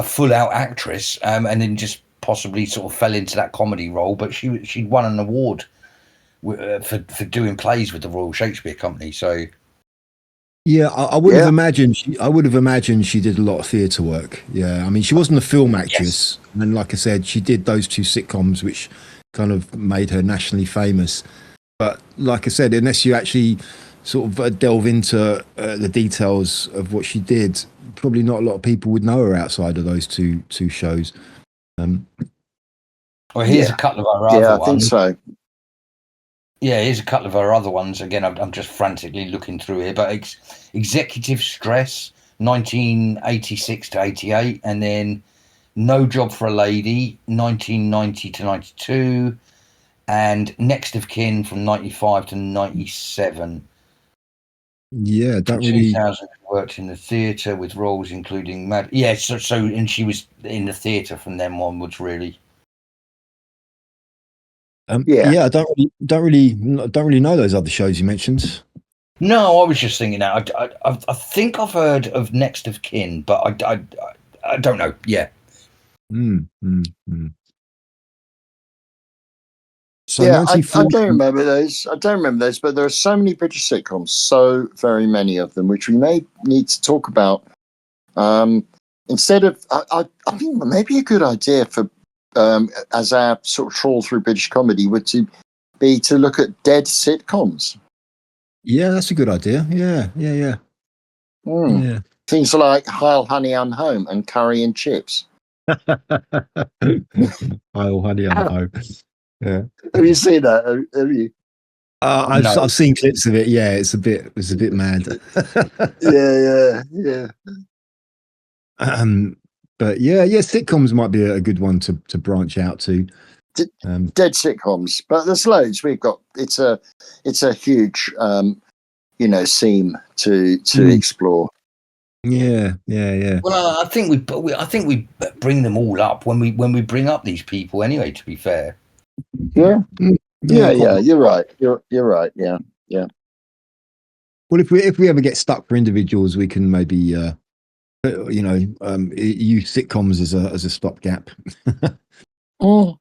full out actress, and then just possibly sort of fell into that comedy role. But she'd won an award for doing plays with the Royal Shakespeare Company. So yeah, I would have imagined. I would have imagined she did a lot of theatre work. Yeah, I mean, she wasn't a film actress, and like I said, she did those two sitcoms, which kind of made her nationally famous. But like I said, unless you actually sort of delve into the details of what she did, probably not a lot of people would know her outside of those two shows. Well, here's a couple of our other ones. I think so. Yeah, here's a couple of our other ones. Again, I'm just frantically looking through here. But Executive Stress, 1986 to 88, and then No Job for a Lady, 1990 to 92, and Next of Kin from 95 to 97. Yeah, that In really 2000 worked in the theatre with roles including so and she was in the theatre from then onwards, really. I don't really know those other shows you mentioned. No, I was just thinking that I think I've heard of Next of Kin, but I don't know. Yeah. So I don't remember those. But there are so many British sitcoms, so very many of them, which we may need to talk about. Instead of, I think maybe a good idea for as our sort of trawl through British comedy would be to look at dead sitcoms. Yeah, that's a good idea. Yeah. Things like Heil Honey I'm Home and Curry and Chips. Heil Honey I'm Home. Yeah. Have you seen that? Have you? I've seen clips of it. Yeah, it's a bit mad. yeah. But yeah, sitcoms might be a good one to branch out to. Dead sitcoms, but there's loads. We've got it's a huge seam to explore. Yeah. Well, I think we bring them all up when we bring up these people anyway. To be fair. Yeah. You're right. You're right. Yeah. Well, if we ever get stuck for individuals, we can maybe use sitcoms as a stopgap. But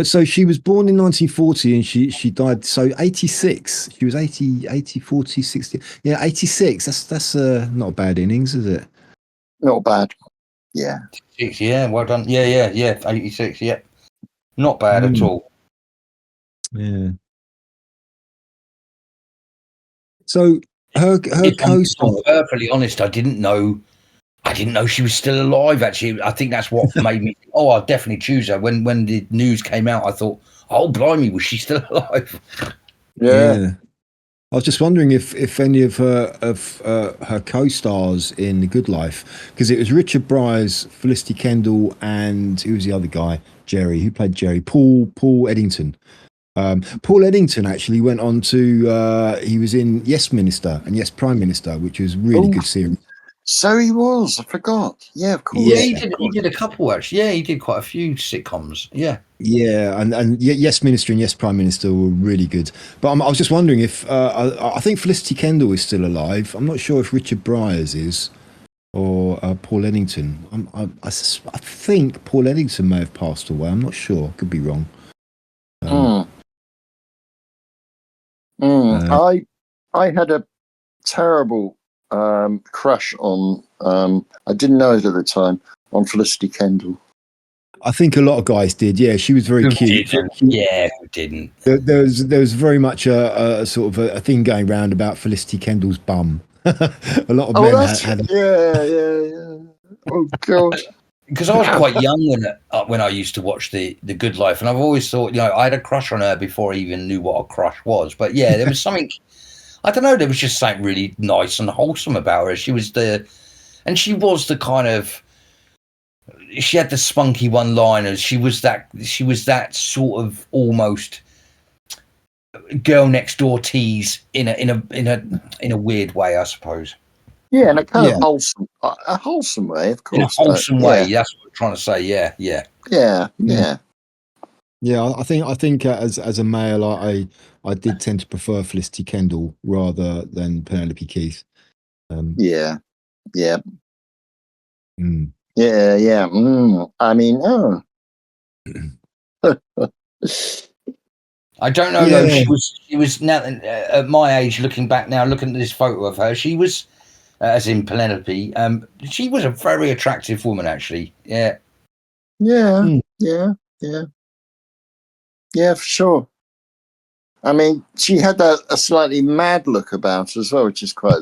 so she was born in 1940 and she died. So 86. She was 80, 40, 60. Yeah, 86. That's not a bad innings, is it? Not bad. Yeah. 86, yeah, well done. Yeah. 86, yeah. Not bad at all. Yeah. So her co-star. I'm perfectly honest, I didn't know she was still alive. Actually, I think that's what made me. Oh, I'll definitely choose her. When the news came out, I thought, oh blimey, was she still alive? Yeah. I was just wondering if any of her co-stars in The Good Life, because it was Richard Briers, Felicity Kendall, and who was the other guy? Jerry. Who played Jerry? Paul Eddington. Paul Eddington actually went on to he was in Yes Minister and Yes Prime Minister, which was really good series. So he was. I forgot. Yeah, of course. Yeah, he did a couple actually. Yeah, he did quite a few sitcoms. Yeah. Yeah, and Yes Minister and Yes Prime Minister were really good. But I was just wondering if I think Felicity Kendall is still alive. I'm not sure if Richard Briers is or Paul Eddington. I think Paul Eddington may have passed away. I'm not sure. Could be wrong. I had a terrible crush on. I didn't know it at the time on Felicity Kendall. I think a lot of guys did. Yeah, she was very Who cute. didn't? Yeah, who didn't? There was very much a sort of a thing going round about Felicity Kendall's bum. A lot of Oh, men that's had yeah. Oh God. Because I was quite young when I used to watch the Good Life, and I've always thought, I had a crush on her before I even knew what a crush was. But yeah, there was something. I don't know. There was just something really nice and wholesome about her. She was the kind of. She had the spunky one-liners. She was that sort of almost girl next door tease in a weird way, I suppose. Yeah, in a kind of Yeah. wholesome way, of course. In a wholesome yeah. way. That's what I'm trying to say. Yeah. Yeah, I think as a male, I did tend to prefer Felicity Kendall rather than Penelope Keith. Yeah. Mm. Yeah. I mean, oh. I don't know though. She was now at my age. Looking back now, looking at this photo of her, she was, as in Penelope. She was a very attractive woman, actually. Yeah. Yeah. Mm. Yeah, for sure. I mean, she had a slightly mad look about her as well, which is quite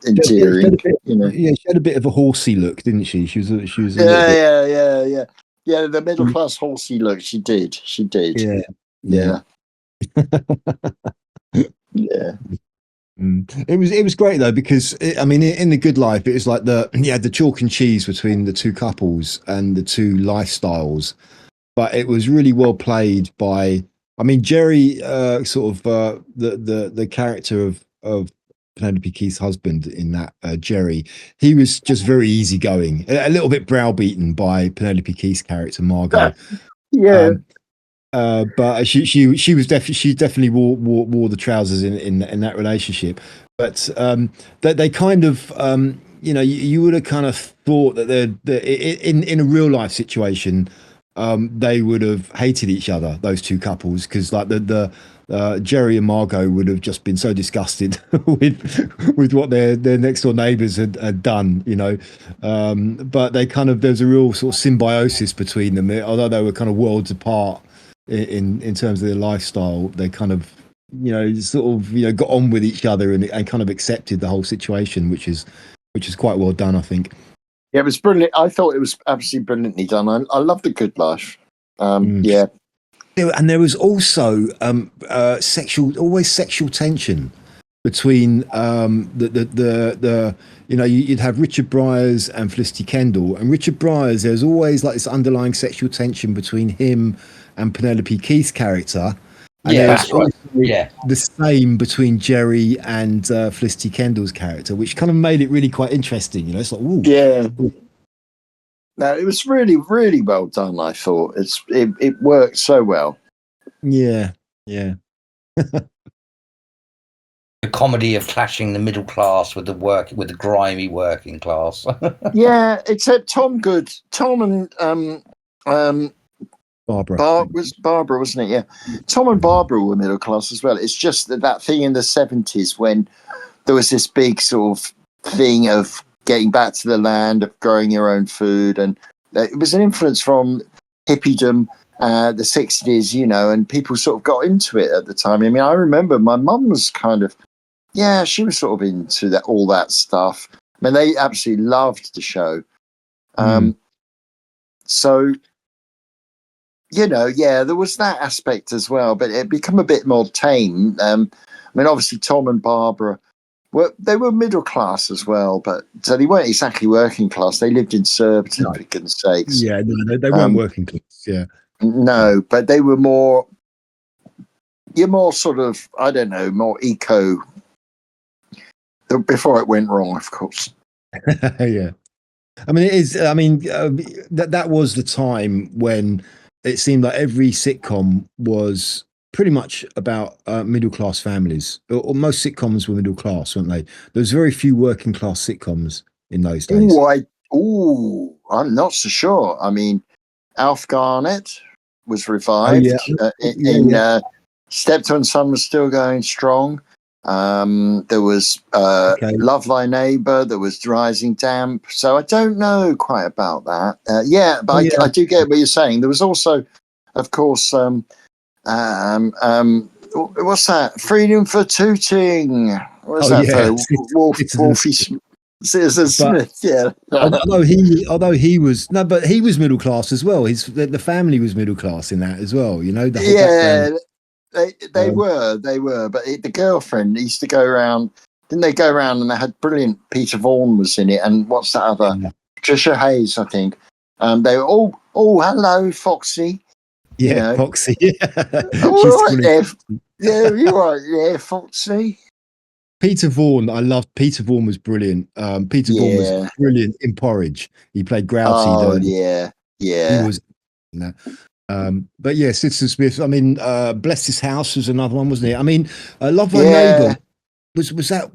endearing. Yeah, she had a bit of a horsey look, didn't she? She was a little bit. Yeah, the middle class horsey look. She did. Yeah. Yeah. It was great though, because in The Good Life, it was like the chalk and cheese between the two couples and the two lifestyles, but it was really well played by. Jerry, the character of Penelope Keith's husband in that, Jerry, he was just very easygoing, a little bit browbeaten by Penelope Keith's character Margot. Yeah. But she definitely wore the trousers in that relationship. But that they kind of you would have kind of thought that in a real life situation, they would have hated each other, those two couples, because like the Jerry and Margot would have just been so disgusted with what their next door neighbours had done, but they kind of, there's a real sort of symbiosis between them, although they were kind of worlds apart in terms of their lifestyle. They kind of got on with each other and kind of accepted the whole situation, which is quite well done, I think. Yeah, it was brilliant. I thought it was absolutely brilliantly done. I love The Good Life. Yeah. And there was also sexual tension between you'd have Richard Briers and Felicity Kendall, and Richard Briers, there's always like this underlying sexual tension between him and Penelope Keith's character. And that's right. Yeah, the same between Jerry and Felicity Kendall's character, which kind of made it really quite interesting. It's like, ooh. Yeah. No, it was really, really well done. I thought it worked so well. Yeah. The comedy of clashing the middle class with the grimy working class. Yeah, except Tom and Barbara. was Barbara, wasn't it? Yeah, Tom and Barbara were middle class as well. It's just that thing in the 70s when there was this big sort of thing of getting back to the land, of growing your own food, and it was an influence from hippiedom, the 60s, and people sort of got into it at the time. I remember my mum was kind of, she was sort of into all that stuff. They absolutely loved the show. So, there was that aspect as well, but it became a bit more tame. Obviously Tom and Barbara they were middle class as well, but so they weren't exactly working class. They lived in Surbiton, for goodness sakes. Yeah, no, they weren't working class. Yeah, no, but they were more. You're more sort of, I don't know, more eco. Before it went wrong, of course. Yeah, it is. That was the time when it seemed like every sitcom was pretty much about middle class families. Or most sitcoms were middle class, weren't they? There was very few working class sitcoms in those days. I'm not so sure. Alf Garnett was revived. Steptoe and Son was still going strong. There was Love Thy Neighbour. There was Rising Damp. So I don't know quite about that. I do get what you're saying. There was also, of course, what's that? Freedom for Tooting. What's that for? Wolfie Citizen Smith. Yeah. although he was middle class as well. The family was middle class in that as well. You know. The whole background. They were. But the girlfriend used to go around. Didn't they go around and they had brilliant? Peter Vaughan was in it, and what's that other? Patricia Hayes, I think. They were all. Oh, hello, Foxy. Yeah, Foxy. All right there. Yeah, you're right there, Foxy. Peter Vaughan, I loved. Peter Vaughan was brilliant. Peter Vaughan was brilliant in Porridge. He played Grouty. Oh, yeah. He was. But yeah, Citizen Smith. I mean, Bless This House was another one, wasn't it? I mean, Love Thy Neighbour. Was that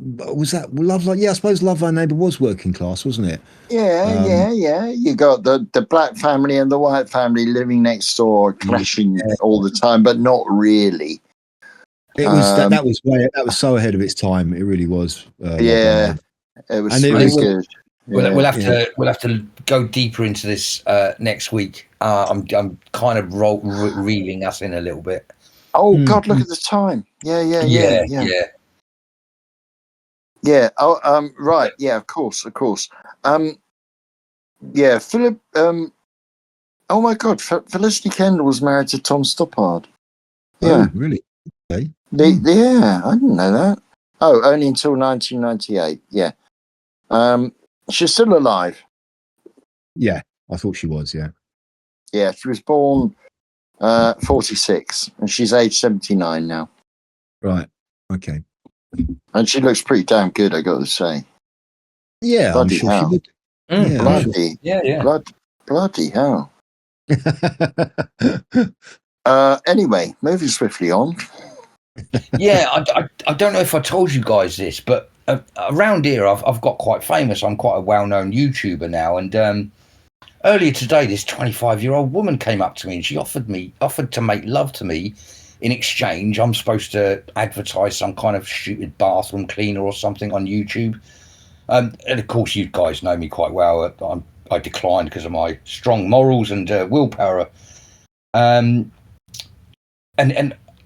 Love Thy? Yeah, I suppose Love Thy Neighbour was working class, wasn't it? Yeah. You got the black family and the white family living next door, clashing all the time, but not really. It was that was so ahead of its time. It really was. It was really good. We'll have to go deeper into this next week. I'm kind of reeling us in a little bit. Oh God, look at the time. Yeah. Oh, right. Yeah, of course. Yeah, Philip. Oh my God, Felicity Kendall was married to Tom Stoppard. Yeah, oh, really? Okay. Yeah, I didn't know that. Oh, only until 1998. Yeah. She's still alive. Yeah, I thought she was. Yeah. Yeah, she was born 46, and she's age 79 now. Right. Okay. And she looks pretty damn good, I got to say. Yeah, bloody I'm sure hell. she would. Bloody hell. Anyway, moving swiftly on. I don't know if I told you guys this, but around here I've got quite famous. I'm quite a well-known YouTuber now, and earlier today this 25-year-old woman came up to me and she offered to make love to me. In exchange, I'm supposed to advertise some kind of stupid bathroom cleaner or something on YouTube. And of course, you guys know me quite well. I declined because of my strong morals and willpower. And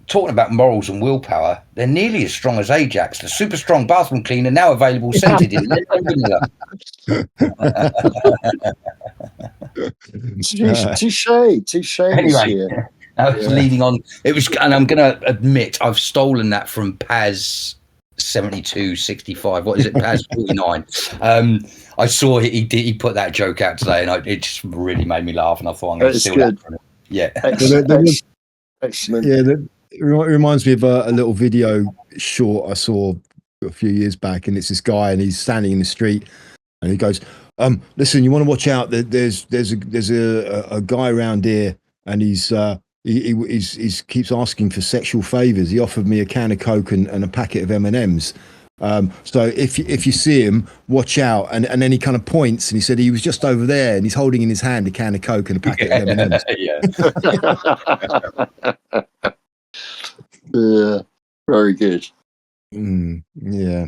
talking about morals and willpower, they're nearly as strong as Ajax, the super strong bathroom cleaner now available scented in vanilla. Touche. Anyway, I was leading on. It was, and I'm going to admit, I've stolen that from Paz 7265. What is it, Paz 49? I saw he put that joke out today, and it just really made me laugh. And I thought I'm going to steal that from him. Yeah, excellent. Yeah, it reminds me of a little video short I saw a few years back, and it's this guy, and he's standing in the street, and he goes, "Listen, you want to watch out. There's a guy around here, and he's keeps asking for sexual favors. He offered me a can of Coke and a packet of M&Ms. So if you see him, watch out." And then he kind of points, and he said he was just over there, and he's holding in his hand a can of Coke and a packet of M&Ms. Yeah, very good. Yeah.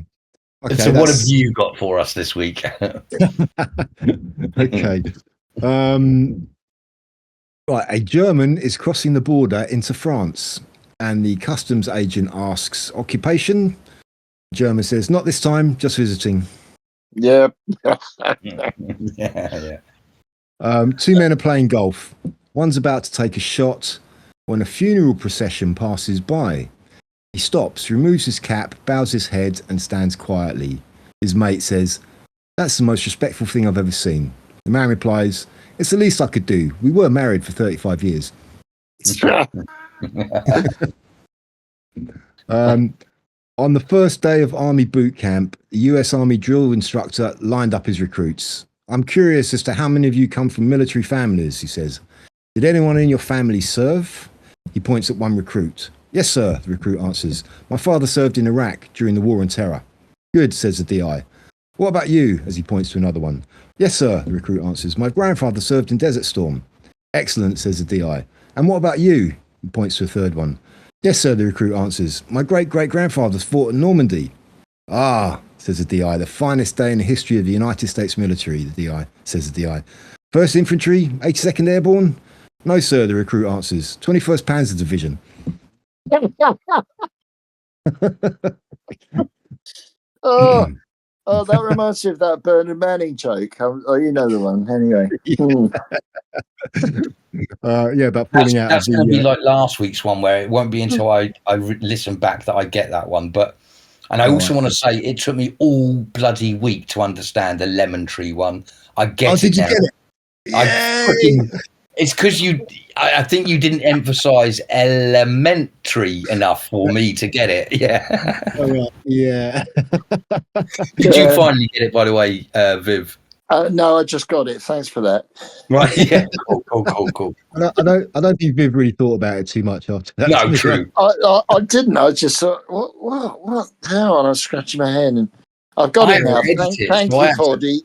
Okay, so what have you got for us this week? Okay. Right, a German is crossing the border into France, and the customs agent asks, "Occupation?" The German says, "Not this time, just visiting." Yeah. Yeah. Two men are playing golf. One's about to take a shot when a funeral procession passes by. He stops, removes his cap, bows his head, and stands quietly. His mate says, "That's the most respectful thing I've ever seen." The man replies, "It's the least I could do. We were married for 35 years. On the first day of Army boot camp, the US Army drill instructor lined up his recruits. "I'm curious as to how many of you come from military families," he says. "Did anyone in your family serve?" He points at one recruit. "Yes, sir," the recruit answers. "My father served in Iraq during the War on Terror." "Good," says the DI. "What about you?" as he points to another one. "Yes, sir," the recruit answers. "My grandfather served in Desert Storm." "Excellent," says the DI. "And what about you?" He points to a third one. Yes, sir, the recruit answers. My great-great-grandfathers fought in Normandy. Ah, says the DI, the finest day in the history of the United States military, the DI, says the DI. 1st Infantry, 82nd Airborne? No, sir, the recruit answers. 21st Panzer Division. Oh, that reminds me of that Bernham Manning joke. Oh, you know the one. Anyway. Yeah, about falling out. That's going to be like last week's one, where it won't be until I listen back that I get that one. But and I also want to say it took me all bloody week to understand the lemon tree one. I get it now. Did you get it? It's because I think you didn't emphasize elementary enough for me to get it. Yeah. Oh, right. Yeah. Did you finally get it, by the way, Viv? No, I just got it. Thanks for that. Right. Yeah. Cool. I don't think Viv really thought about it too much after that. No, true. I didn't. I just thought, what? How? And I was scratching my head, and I've got it now. Thank you, 4D.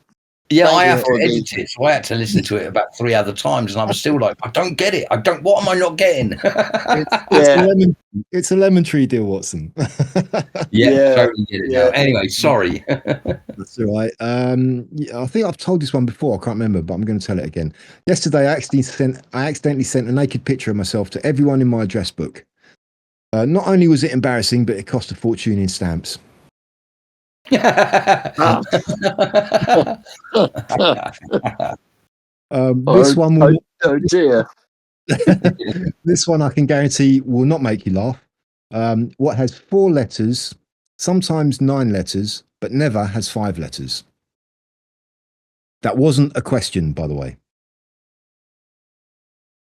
Yeah, I have to edit it, so I had to listen to it about 3 other times, and I was still like, I don't get it. What am I not getting? It's a lemon tree deal, Watson. Yeah, totally get it now. Anyway, sorry. That's all right. I think I've told this one before. I can't remember, but I'm going to tell it again. Yesterday, I accidentally sent a naked picture of myself to everyone in my address book. Not only was it embarrassing, but it cost a fortune in stamps. This one will oh dear. This one I can guarantee will not make you laugh. What has 4 letters, sometimes 9 letters, but never has 5 letters? That wasn't a question, by the way.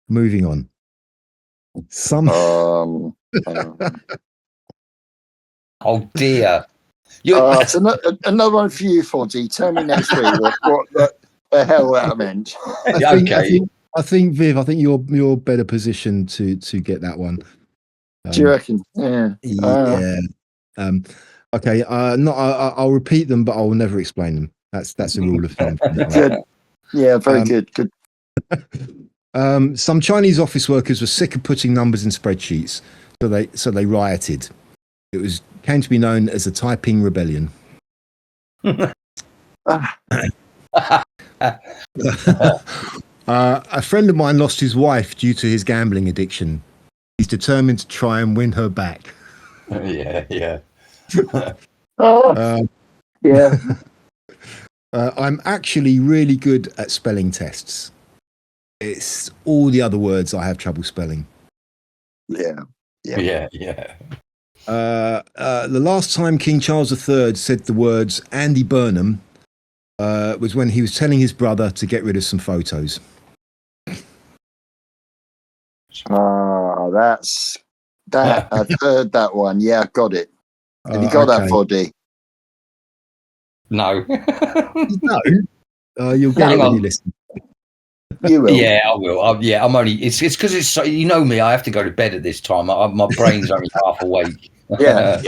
Moving on. Oh dear. It's another one for you, 4D. Tell me next week what the hell that meant. I think Viv, you're better positioned to get that one. Do you reckon? Yeah. Okay. I'll repeat them, but I will never explain them. That's a rule of thumb. Good. Yeah. Very good. Good. Some Chinese office workers were sick of putting numbers in spreadsheets, so they rioted. It came to be known as the Taiping Rebellion. A friend of mine lost his wife due to his gambling addiction. He's determined to try and win her back. Yeah. Yeah. I'm actually really good at spelling tests. It's all the other words I have trouble spelling. Yeah. The last time King Charles III said the words Andy Bernham was when he was telling his brother to get rid of some photos. That's that. I've heard that one. Yeah, I got it. Have you got that, 4D? No. No. You'll get it when you listen. You will. Yeah, I will. I'm only. It's because it's so, you know me. I have to go to bed at this time. My brain's only half awake. Yeah.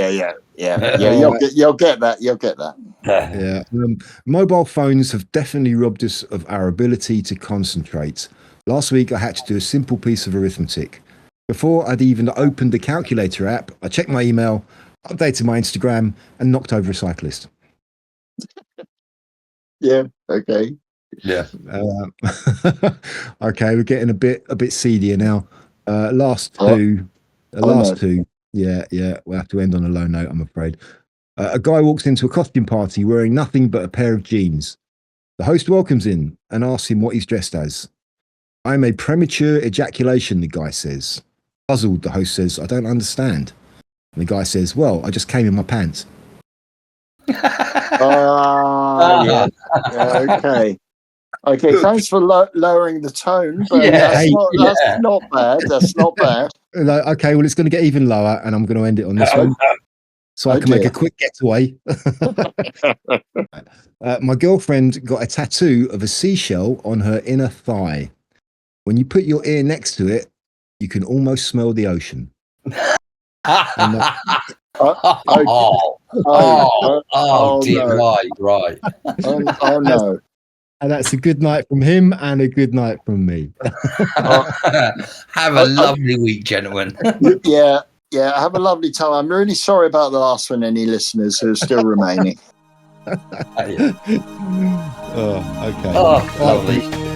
You'll get that. You'll get that. Yeah. Mobile phones have definitely robbed us of our ability to concentrate. Last week, I had to do a simple piece of arithmetic. Before I'd even opened the calculator app, I checked my email, updated my Instagram, and knocked over a cyclist. Yeah. Okay. Yeah. Okay, we're getting a bit seedier now. Last two. Yeah. We'll have to end on a low note, I'm afraid. A guy walks into a costume party wearing nothing but a pair of jeans. The host welcomes him and asks him what he's dressed as. I'm a premature ejaculation, the guy says. Puzzled, the host says, I don't understand. And the guy says, well, I just came in my pants. Yeah. Okay. Okay, thanks for lowering the tone, but that's not bad. That's not bad. Okay, well, it's going to get even lower, and I'm going to end it on this one. So I can make a quick getaway. My girlfriend got a tattoo of a seashell on her inner thigh. When you put your ear next to it, you can almost smell the ocean. Dear, no. Right. Oh no. And that's a good night from him and a good night from me. Have a lovely week, gentlemen. Yeah, Yeah, have a lovely time. I'm really sorry about the last one, any listeners who are still remaining. Okay. Oh, lovely.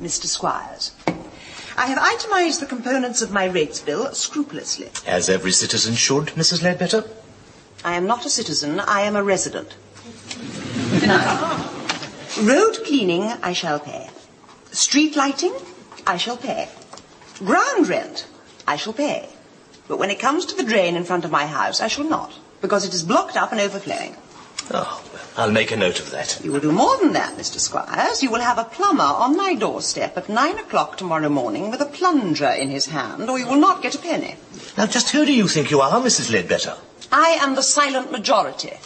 Mr. Squires. I have itemised the components of my rates bill scrupulously. As every citizen should, Mrs. Ledbetter. I am not a citizen, I am a resident. Now, road cleaning, I shall pay. Street lighting, I shall pay. Ground rent, I shall pay. But when it comes to the drain in front of my house, I shall not, because it is blocked up and overflowing. Oh, well, I'll make a note of that. You will do more than that, Mr. Squires. You will have a plumber on my doorstep at 9 o'clock tomorrow morning with a plunger in his hand, or you will not get a penny. Now, just who do you think you are, Mrs. Ledbetter? I am the silent majority.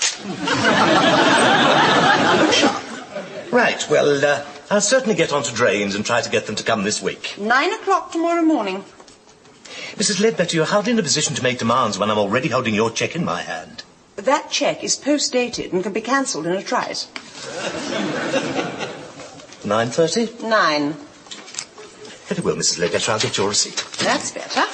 Look sharp. Right, well, I'll certainly get on to drains and try to get them to come this week. 9 o'clock tomorrow morning. Mrs. Ledbetter, you're hardly in a position to make demands when I'm already holding your cheque in my hand. That cheque is post-dated and can be cancelled in a trice. 9:30? 9. Very well, Mrs. Ledbetter, I'll get your receipt. That's better.